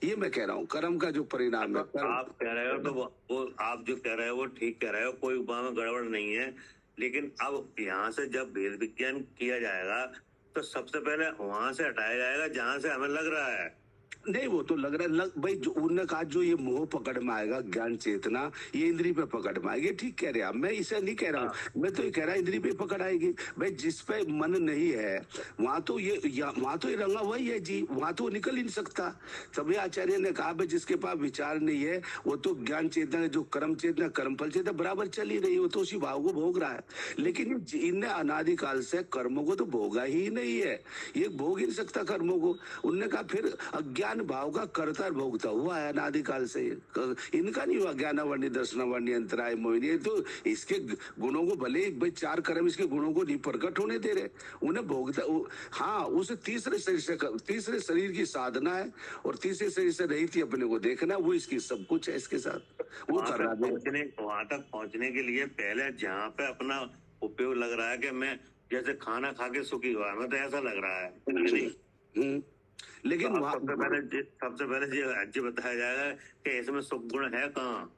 ये मैं कह रहा हूँ कर्म का जो परिणाम है। आप कह रहे हो तो वो आप जो कह रहे हो वो ठीक कह रहे हो, कोई वहां में गड़बड़ नहीं है। लेकिन अब यहाँ से जब भेद विज्ञान किया जाएगा तो सबसे पहले वहां से हटाया जाएगा जहां से हमें लग रहा है। नहीं, वो तो लग रहा है भाई, जो उन्होंने कहा जो ये मोह पकड़ में आएगा, ज्ञान चेतना ये इंद्री पे पकड़ में आएगी, ठीक कह रहे हैं आप, मैं इसे नहीं कह रहा हूँ, मैं तो ये कह रहा इंद्री पे पकड़ आएगी भाई। जिस पे मन नहीं है वहां तो ये रंगा हुआ ही है जी, वहां तो निकल ही नहीं सकता। तभी आचार्य ने कहा भाई जिसके पास विचार नहीं है वो तो ज्ञान चेतना, जो कर्म चेतना कर्म फल चेतना बराबर चल ही रही है, वो तो उसी भाव को भोग रहा है। लेकिन इनने अनादिकाल से कर्मों को तो भोगा ही नहीं है, ये भोग ही नहीं सकता कर्मों को। उनने कहा फिर अज्ञान भाव का कर्ता भोगता हुआ है अनादिकाल से, इनका नहीं हुआ ज्ञानावर्णी दर्शनावर्णी अंतराय मोहिनी, तो इसके गुणों को भले भाई 4 कर्म इसके गुणों को नहीं प्रकट होने दे रहे, उन्हें भोगता। हाँ, उसे तीसरे शरीर की साधना है, और तीसरे शरीर से रही थी अपने को देखना, वो इसकी सब कुछ है इसके साथ, वो कर रहा है। वहां तक पहुंचने के लिए पहले जहाँ पे अपना उपयोग लग रहा है कि मैं जैसे खाना खा के सुखी हुआ, मैं तो ऐसा लग रहा है नहीं? लेकिन तो सबसे पहले ये बताया जाएगा कि इसमें सुख गुण है कहाँ?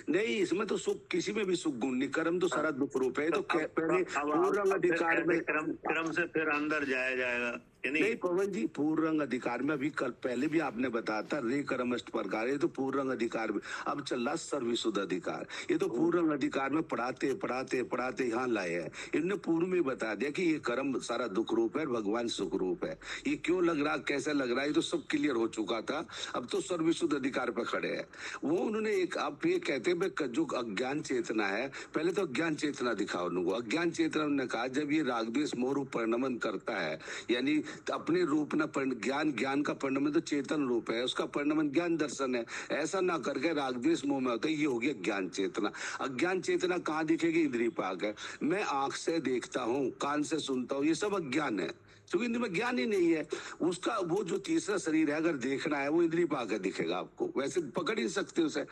नहीं, इसमें तो सुख किसी में भी सुख गुण नहीं, कर्म तो सारा दुख रूप है। तो पहले पूर्ण अधिकार में कर्म से फिर अंदर जाया जाएगा नहीं पवन जी, पूर्ण रंग अधिकार में अभी कल पहले भी आपने बताया था रे कर्मष्ट प्रकार, ये तो पूर्ण रंग अधिकार में अब चल रहा सर्वविशुद्ध अधिकार। ये तो पूर्ण रंग अधिकार में पढ़ाते यहाँ लाए हैं। इनने पूर्व में बता दिया कि ये कर्म सारा दुख रूप है, भगवान सुख रूप है। ये क्यों लग रहा, कैसे लग रहा है, ये तो सब क्लियर हो चुका था। अब तो सर्वविशुद्ध अधिकार पे खड़े हैं वो। उन्होंने एक आप ये कहते हैं जो अज्ञान चेतना है, पहले तो अज्ञान चेतना दिखाओ उनको। अज्ञान चेतना उन्होंने कहा जब ये राग द्वेष मोह रूप परिणमन करता है, यानी अपने रूप ना ज्ञान का परिणमन तो चेतन रूप है, उसका परिणमन ज्ञान दर्शन है। ऐसा ना करके राग द्वेष मोह में होता है, ये हो गया ज्ञान चेतना। अज्ञान चेतना कहाँ दिखेगी? इंद्रिय पाक है। मैं आंख से देखता हूँ, कान से सुनता हूँ, ये सब अज्ञान है, क्योंकि इंद्रिय में ज्ञान ही नहीं है। उसका वो जो तीसरा शरीर है, अगर देखना है वो इंद्रिय पाक दिखेगा आपको, वैसे पकड़ ही सकते उसे।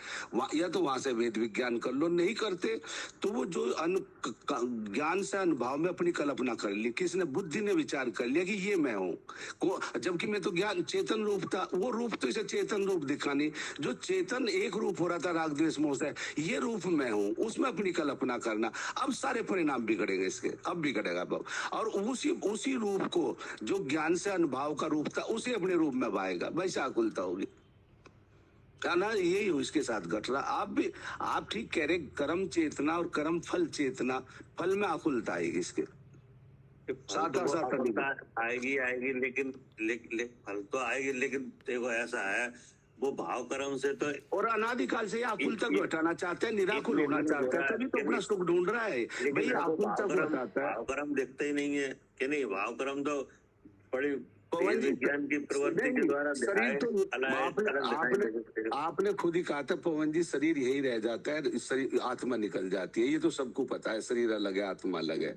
या तो वहां से वेद विज्ञान कर लो, नहीं करते तो वो जो ज्ञान से अनुभव में अपनी कल्पना कर ली, किसने? बुद्धि ने विचार कर लिया कि ये मैं हूँ, जबकि मैं तो ज्ञान चेतन रूप था। वो रूप तो इसे चेतन रूप दिखा नहीं, जो चेतन एक रूप हो रहा था राग द्वेष मोह से, ये रूप मैं हूँ, उसमें अपनी कल्पना करना। अब सारे परिणाम बिगड़ेंगे इसके, अब बिगड़ेगा अब। और उसी रूप को जो ज्ञान से अनुभव का रूप था उसे अपने रूप में भाएगा, वैसे आकुलता होगी ना। यही हो इसके साथ घट रहा। आप ठीक कह रहे, कर्म चेतना और कर्म फल चेतना, फल में आकुलता आएगी इसके साथ आएगी लेकिन फल तो आएगी, लेकिन देखो ऐसा है वो भाव कर्म से तो और अनादिकाल से ये आकुलता को हटाना चाहते हैं, निराकुल होना चाहते हैं, तभी तो अपना सुख ढूंढ रहा है। भाई आकुलता को हटाता है। भाव कर्म दिखते ही नहीं है कि नहीं। भाव कर्म तो बड़ी पवन जी, विज्ञान की प्रवृत्ति के द्वारा शरीर तो आपने खुद ही कहा था पवन जी, शरीर यही रह जाता है, शरीर आत्मा निकल जाती है, ये तो सबको पता है, शरीर अलग है आत्मा अलग है।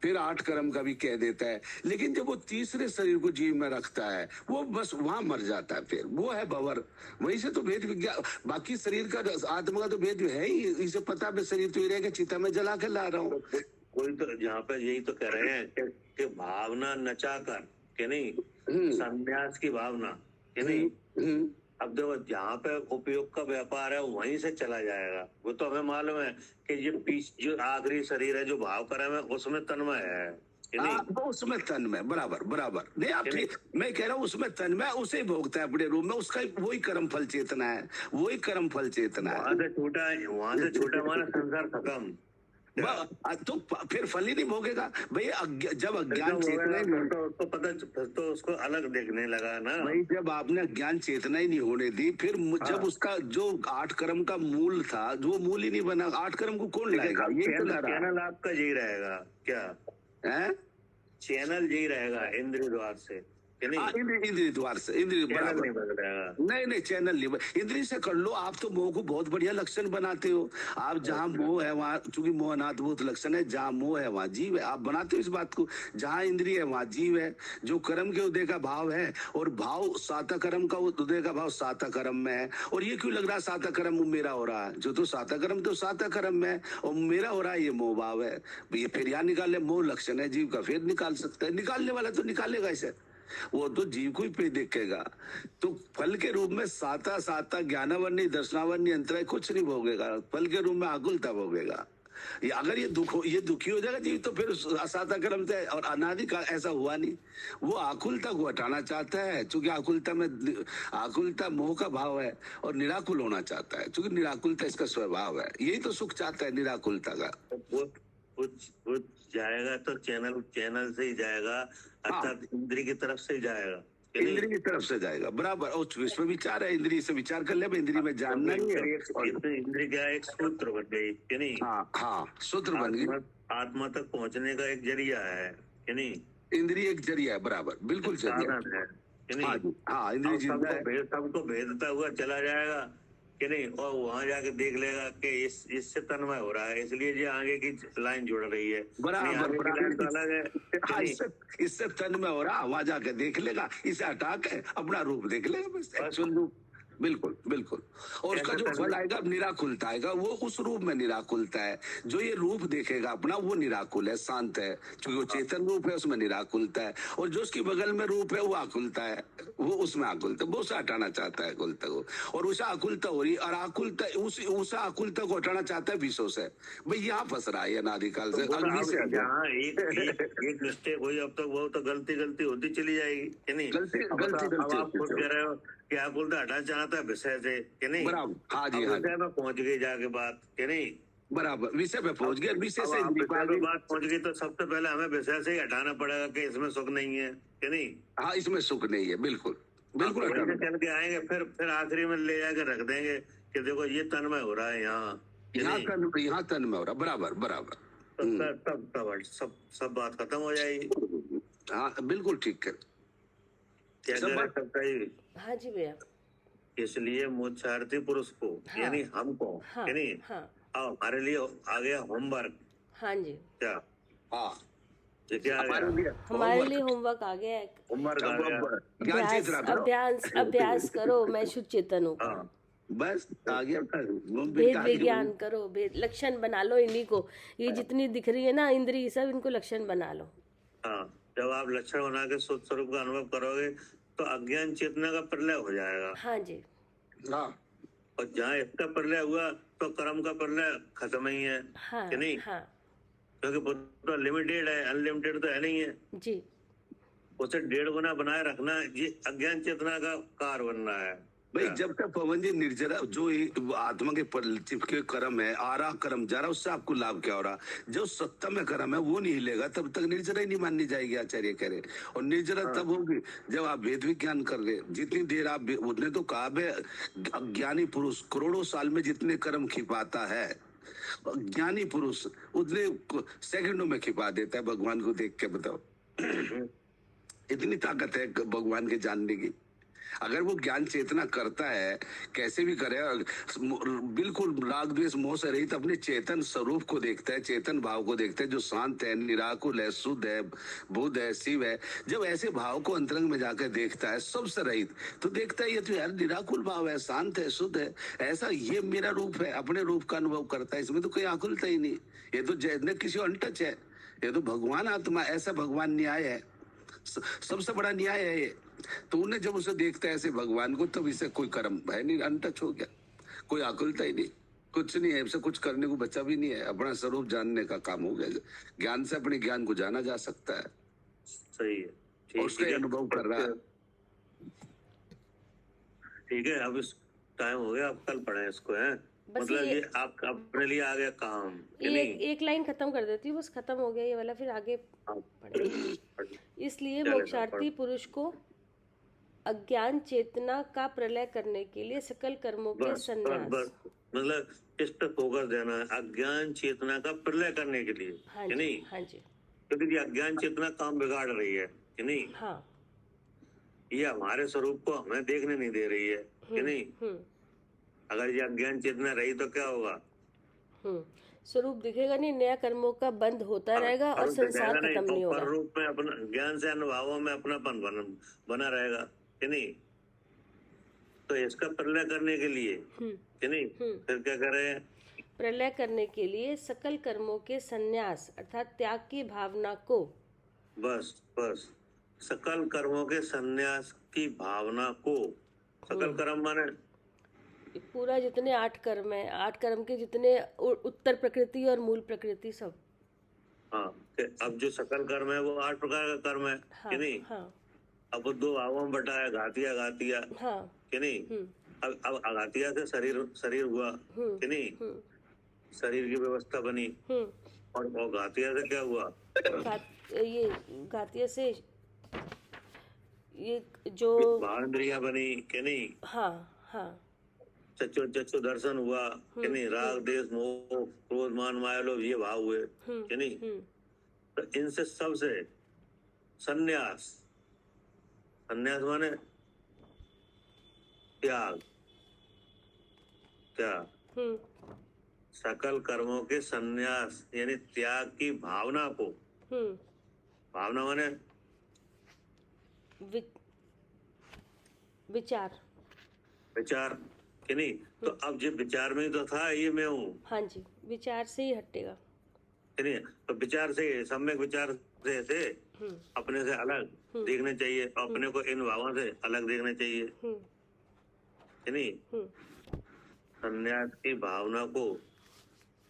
फिर 8 कर्म का भी कह देता है, लेकिन जब वो तीसरे शरीर को जीव में रखता है वो बस वहां मर जाता है, फिर वो है भंवर। वहीं से तो भेद विज्ञान, बाकी शरीर का आत्मा का तो भेद है ही, इसे पता है शरीर तो ये रहेगा, चिता में जला के ला रहा हूँ। कोई तो जहाँ पे यही तो कह रहे हैं कि भावना नचाकर कि नहीं, संन्यास की भावना कि नहीं। अब देखो जहाँ पे उपयोग का व्यापार है वहीं से चला जाएगा। वो तो हमें मालूम है कि ये जो आखिरी शरीर है जो भाव कर्म है उसमें तन्मय है कि नहीं। वो उसमें तन्मय, बराबर बराबर नहीं आप ठीक, मैं कह रहा हूँ उसमें तन्मय उसे भोगता है अपने रूप में, उसका वही कर्म फल चेतना है, वही कर्म फल चेतना है। वहां से छोटा हमारा संसार खत्म, तो फिर फल ही नहीं भोगेगा भैया। जब अज्ञान चेतना ही तो उसको पता, तो उसको अलग देखने लगा ना भाई, जब आपने अज्ञान चेतना ही नहीं होने दी, फिर जब उसका जो 8 कर्म का मूल था, जो मूल ही नहीं बना, 8 कर्म को कौन लाएगा? ये तो चैनल आपका यही रहेगा क्या है? चैनल यही रहेगा इंद्रिय द्वार से कि नहीं। इंद्रिय द्वार से, इंद्रिय बराबर नहीं चैनल नहीं, इंद्रिय से कर लो। आप तो मोह को बहुत बढ़िया लक्षण बनाते हो। आप जहाँ मोह है वहाँ, चूंकि मोह अनात्भूत लक्षण है, जहाँ मोह है वहाँ जीव है, आप बनाते हो इस बात को। जहाँ इंद्रिय है वहाँ जीव है, जो कर्म के उदय का भाव है, और भाव साता कर्म का उदय का भाव साता कर्म में है। और ये क्यों लग रहा है साता कर्म मेरा हो रहा है? जो तो साता कर्म तो साता कर्म में है, और मेरा हो रहा है ये मोह भाव है। ये फिर यहाँ निकाले, मोह लक्षण है जीव का, फिर निकाल सकता है, निकालने वाला तो निकालेगा इसे, वो तो जीव को ही पे देखेगा। तो फल के रूप में साता साता ज्ञानावरणी दर्शनावरणी अंतराय कुछ नहीं भोगेगा, फल के रूप में आकुलता भोगेगा। ये अगर ये दुखी हो जाएगा जीव, तो फिर साता कर्म से, और अनादि का ऐसा हुआ नहीं। वो आकुलता को हटाना चाहता है, क्योंकि आकुलता मोह का भाव है, और निराकुल होना चाहता है, क्योंकि निराकुलता इसका स्वभाव है। यही तो सुख चाहता है निराकुलता का। वो जाएगा तो चैनल से ही जाएगा, अर्थात इंद्रिय की तरफ से ही जाएगा, इंद्रिय की तरफ से जाएगा, बराबर। और इसमें विचार है, इंद्रिय से विचार कर ले, इंद्रिय में जानना ही है। इंद्रिय क्या एक सूत्र बन गई कि नहीं। हाँ सूत्र बन गई, आत्मा तक पहुंचने का एक जरिया है कि नहीं। इंद्रिय एक जरिया है, बराबर, बिल्कुल जरिया है कि नहीं। हाँ इंद्रिय सबको भेदता हुआ चला जाएगा कि नहीं, और वहां जाके देख लेगा कि इससे तन्मय हो रहा है, इसलिए जो आगे की लाइन जुड़ रही है बराबर, अलग है। इससे तन्मय हो रहा, वहां जाके देख लेगा, इसे हटा के अपना रूप देख लेगा, बस एक्चुअल रूप। बिल्कुल बिल्कुल। और उसका जो फल आएगा निराकुलता आएगा, वो उस रूप में निराकुलता है। जो ये रूप देखेगा अपना वो निराकुल है, शांत है, क्योंकि वो चेतन रूप है, उसमें निराकुलता है। और जो उसकी बगल में रूप है वो आकुलता है, वो उसमें आकुलता, वो उसे हटाना चाहता है आकुलता को, और उसे आकुलता हो रही, और आकुलता उस आकुलता को हटाना चाहता है विषयों से। भाई यहाँ फंस रहा है अनादिकाल से, अग्नि से। एक मिस्टेक हुई अब तक, वो तो गलती होती चली जाएगी कि नहीं। गलती आप खुद कह रहे हो कि आकुलता हटाना चाहता है विषय से कि नहीं। बराबर, हाँ जी, विषय में पहुंच गई जाके बात कि नहीं। बराबर, विषय पे पहुंच गया, विषय से बात पहुंच गई तो सबसे पहले हमें विषय से ही हटाना पड़ेगा कि इसमें सुख नहीं है कि नहीं। हाँ इसमें सुख नहीं है, बिल्कुल बिल्कुल। चल के आएंगे, फिर आखिरी में ले जाकर रख देंगे कि देखो ये तन्मय हो रहा है यहाँ तन्मय हो रहा, बराबर बराबर। तब सब बात खत्म हो जाएगी। हाँ बिल्कुल ठीक है। हाँ जी भैया। इसलिए मोक्षार्थी पुरुष को यानी हमको नहीं, हमारे लिए आ गया होमवर्क। हाँ जी। क्या? हाँ क्या हमारे लिए होमवर्क आ गया, अभ्यास करो, मैं शुद्ध चेतन हूँ। बस आ गया, भेद विज्ञान करो, भेद लक्षण बना लो इन्हीं को, ये जितनी दिख रही है ना इंद्रिय सब, इनको लक्षण बना लो। हाँ, जब आप लक्षण बना के शुद्ध स्वरूप का अनुभव करोगे तो अज्ञान चेतना का प्रलय हो जाएगा। हाँ जी। हाँ, और जहाँ इसका प्रलय हुआ तो कर्म का प्रलय खत्म ही है कि नहीं। हाँ। क्योंकि वो तो लिमिटेड है, अनलिमिटेड तो है नहीं है जी। उसे 1.5 गुना बनाए रखना ये अज्ञान चेतना का कार्य बनना है भाई जब तक पवन जी निर्जरा जो आत्मा के चिपके कर्म है, आरा कर्म जा रहा, उससे आपको लाभ क्या हो रहा? जो सत्ता में कर्म है वो नहीं हिलेगा, तब तक निर्जरा ही नहीं माननी जाएगी, आचार्य कह रहे। और निर्जरा तब होगी जब आप वेद विज्ञान कर रहे। जितनी देर आप उतने तो कहा ज्ञानी पुरुष करोड़ों साल में जितने कर्म खिपाता है, ज्ञानी पुरुष उतने सेकंडों में खिपा देता है। भगवान को देख के बताओ, इतनी ताकत है भगवान के जानने की। अगर वो ज्ञान चेतना करता है, कैसे भी करे, बिल्कुल राग द्वेष मोह से रहित अपने चेतन स्वरूप को देखता है, चेतन भाव को देखता है, जो शांत है, निराकुल है, शुद्ध है, बुद्ध है, शिव है। जब ऐसे भाव को अंतरंग में जाकर देखता है सबसे रहित, तो देखता है ये तो यार निराकुल भाव है, शांत है, शुद्ध है, ऐसा ये मेरा रूप है, अपने रूप का अनुभव करता है। इसमें तो कोई आकुलता ही नहीं, ये तो न किसी अनटच है, ये तो भगवान आत्मा। ऐसा भगवान न्याय है, सबसे बड़ा न्याय है ये। तो उन्हें जब उसे देखता है ऐसे भगवान को, तब इसे कोई कर्म है नहीं, अनटच हो गया, कोई आकुलता ही नहीं, कुछ नहीं है, इसे कुछ करने को बचा भी नहीं है, अपना स्वरूप जानने का काम हो गया। ज्ञान से अपने ज्ञान को जाना जा सकता है। सही है, और उसका अनुभव कर रहा है। ठीक है, अब इस टाइम हो गया, अब कल पढ़े इसको है। मतलब ये आप अपने लिए आ गया काम, एक लाइन खत्म कर देती हूँ, बस खत्म हो गया ये वाला, फिर आगे पढ़ेंगे। इसलिए मोक्षार्थी पुरुष को अज्ञान चेतना का प्रलय करने के लिए सकल कर्मों के संन्यास, मतलब इस पे फोकस देना है, अज्ञान चेतना का प्रलय करने के लिए, हाँ कि जी, नहीं? हाँ जी, क्योंकि ये अज्ञान चेतना काम बिगाड़ रही है, कि नहीं? हाँ, ये हमारे स्वरूप को हमें देखने नहीं दे रही है, कि नहीं? अगर ये अज्ञान चेतना रही तो क्या होगा? स्वरूप दिखेगा नहीं, नया कर्मों का बंध होता रहेगा और संसार खत्म नहीं होगा। रूप में अपना ज्ञान से अनुभवों में अपनापन बना रहेगा, कि नहीं? तो इसका प्रलय करने के लिए, कि नहीं, फिर क्या करें? प्रलय करने के लिए सकल कर्मों के संन्यास अर्थात त्याग की भावना को, बस सकल कर्मों के संन्यास की भावना को, सकल कर्म माने पूरा जितने 8 कर्म है, 8 कर्म के जितने उत्तर प्रकृति और मूल प्रकृति सब। हाँ, अब जो सकल कर्म है वो 8 प्रकार का कर्म है, हाँ, कि नहीं? हाँ, अब वो 2 भावों में बटा है, घातिया घातिया, हाँ, कि नहीं? अब अघातिया से शरीर हुआ, कि नहीं? शरीर की व्यवस्था बनी, और घातिया से क्या हुआ? ये घातिया से ये जो भावन्द्रिया बनी, कि नहीं? हाँ, हाँ, चक्षु दर्शन हुआ, कि नहीं? राग देश मोह क्रोध मान माया लोभ ये भाव हुए, कि नहीं? तो इनसे सबसे संन्यास माने त्याग, सकल कर्मों के संन्यास यानी त्याग की भावना को, भावना माने विचार, कि नहीं? तो अब जो विचार में तो था ये मैं हूँ, हाँ जी, विचार से ही हटेगा, कि नहीं? तो विचार से, सम्यक विचार से अपने से अलग देखने चाहिए, अपने को इन भावों से अलग देखने चाहिए, कि नहीं? संन्यास की भावना को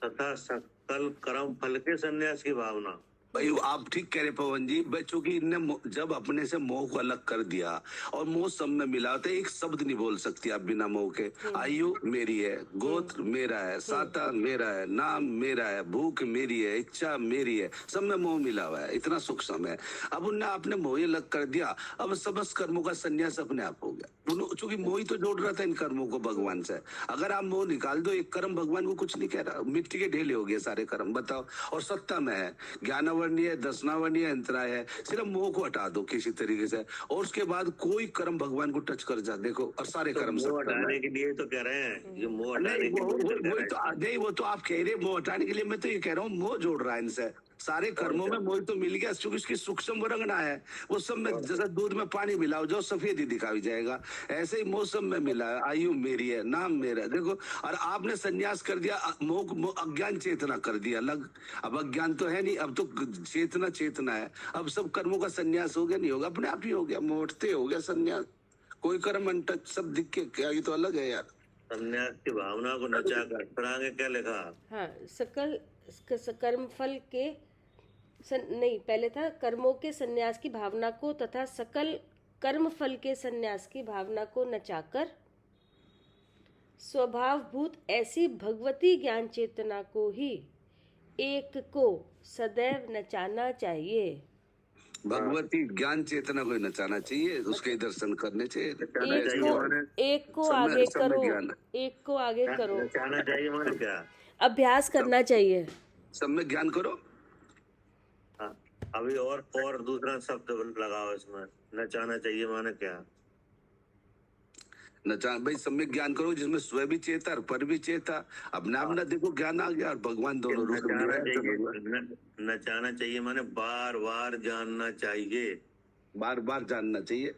तथा सकल कर्म फल के संन्यास की भावना। भाई आप ठीक कह रहे पवन जी, बच्चों की इनने जब अपने से मोह को अलग कर दिया और मोह सब में मिला, तो एक शब्द नहीं बोल सकती आप बिना मोह के। आयु मेरी है, गोत्र मेरा है, साता मेरा है, नाम मेरा है, भूख मेरी है, इच्छा मेरी है, सब में मोह मिला हुआ है, इतना सूक्ष्म है। अब उनने आपने मोह अलग कर दिया, अब समस्त कर्मों का संन्यास अपने आप हो गया। चूंकि मोह ही तो जोड़ रहा था इन कर्मों को भगवान से। अगर आप मोह निकाल दो, एक कर्म भगवान को कुछ नहीं कह रहा, मिट्टी के ढेले हो गए सारे कर्म, बताओ। और सत्ता में है, ज्ञानावरणीय, दर्शनावरणीय, अंतराय है, सिर्फ मोह को हटा दो किसी तरीके से, और उसके बाद कोई कर्म भगवान को टच कर जा, देखो, और सारे कर्म मोह हटाने के लिए तो कह रहे हैं, ये मोह हटाने के लिए वो तो आप कह रहे मोह हटाने के लिए, मैं तो ये कह रहा हूँ मोह जोड़ रहा है इनसे। सारे कर्मों में मोह तो मिल गया, क्योंकि उसकी सूक्ष्म रंगना है, वो सब में जैसा दूध में पानी मिलाओ जो सफेद ही दिखाई जाएगा, ऐसे ही मौसम में मिला है। आयु मेरी है, नाम मेरा है, देखो। और आपने संन्यास कर दिया, मोह अज्ञान चेतना कर दिया अलग। अब अज्ञान तो है नहीं, अब तो चेतना है। अब सब कर्मों का संन्यास हो गया, नहीं होगा, अपने आप ही हो गया, मोहते हो गया संन्यास, कोई कर्म अनटच, सब दिख के क्या, ये तो अलग है यार। संन्यास की भावना को नचा कर आगे क्या लिखा? हाँ, सकल कर्मफल के नहीं, पहले था कर्मों के संन्यास की भावना को तथा सकल कर्म फल के संन्यास की भावना को नचाकर, स्वभावभूत ऐसी भगवती ज्ञान चेतना को ही एक को सदैव नचाना चाहिए। भगवती ज्ञान चेतना को नचाना चाहिए, उसके दर्शन करने चाहिए। एक को समय- आगे समय करो, ज्ञान। एक को आगे करो, नचाना चाहिए माने क्या? अभ्यास करना चाहिए। सब में ज्ञान करो। हाँ, अभी और दूसरा शब्द लगाओ इसमें, नचाना चाहिए माने क्या? नचा भाई, सम्यक ज्ञान करो जिसमें स्व भी चेता और पर भी चेता। अपने आप ना देखो ज्ञान आ गया और भगवान दोनों रूप में नचाना है, तो चाहिए, नचाना चाहिए माने बार बार जानना चाहिए। बार बार जानना चाहिए।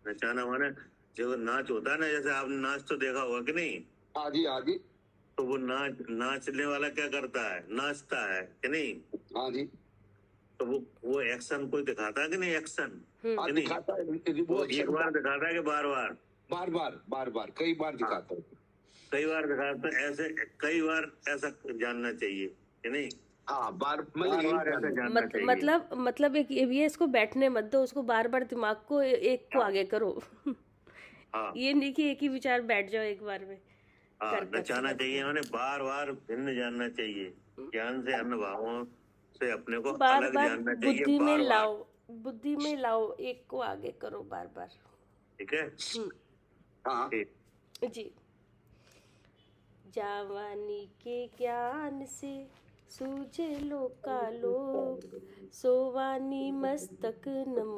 नचाना माने जो नाच होता है ना, जैसे आपने नाच तो देखा होगा कि नहीं? हाँ जी, हाँ जी, तो वो नाचने वाला क्या करता है? नाचता है कि नहीं? हाँ जी। तो वो एक्शन कोई दिखाता है कि नहीं? एक्शन हाँ, कि नहीं? दिखाता है वो वो एक बार दिखाता है कि बार बार? बार बार बार बार कई बार दिखाता है। कई बार दिखाता है। ऐसे कई बार ऐसा जानना चाहिए कि नहीं? हाँ, बार बार बार ऐसा जानना चाहिए। मतलब एक ये भी है, इसको बैठने मत दो, उसको बार बार दिमाग को एक को आगे करो। हाँ ये नहीं कि एक ही विचार बैठ जाओ एक बार में। हाँ, नचाना चाहिए माने बार बार भिन्न जानना चाहिए। ज्ञान से अन्य भावों से अपने को बार अलग बार जानना चाहिए। बुद्धि में बार बार, लाओ, बुद्धि में लाओ, एक को आगे करो बार बार। ठीक है? हाँ, ठीक। जी। जावानी के ज्ञान से सूझे लोका लोक, सोवानी मस्तक नम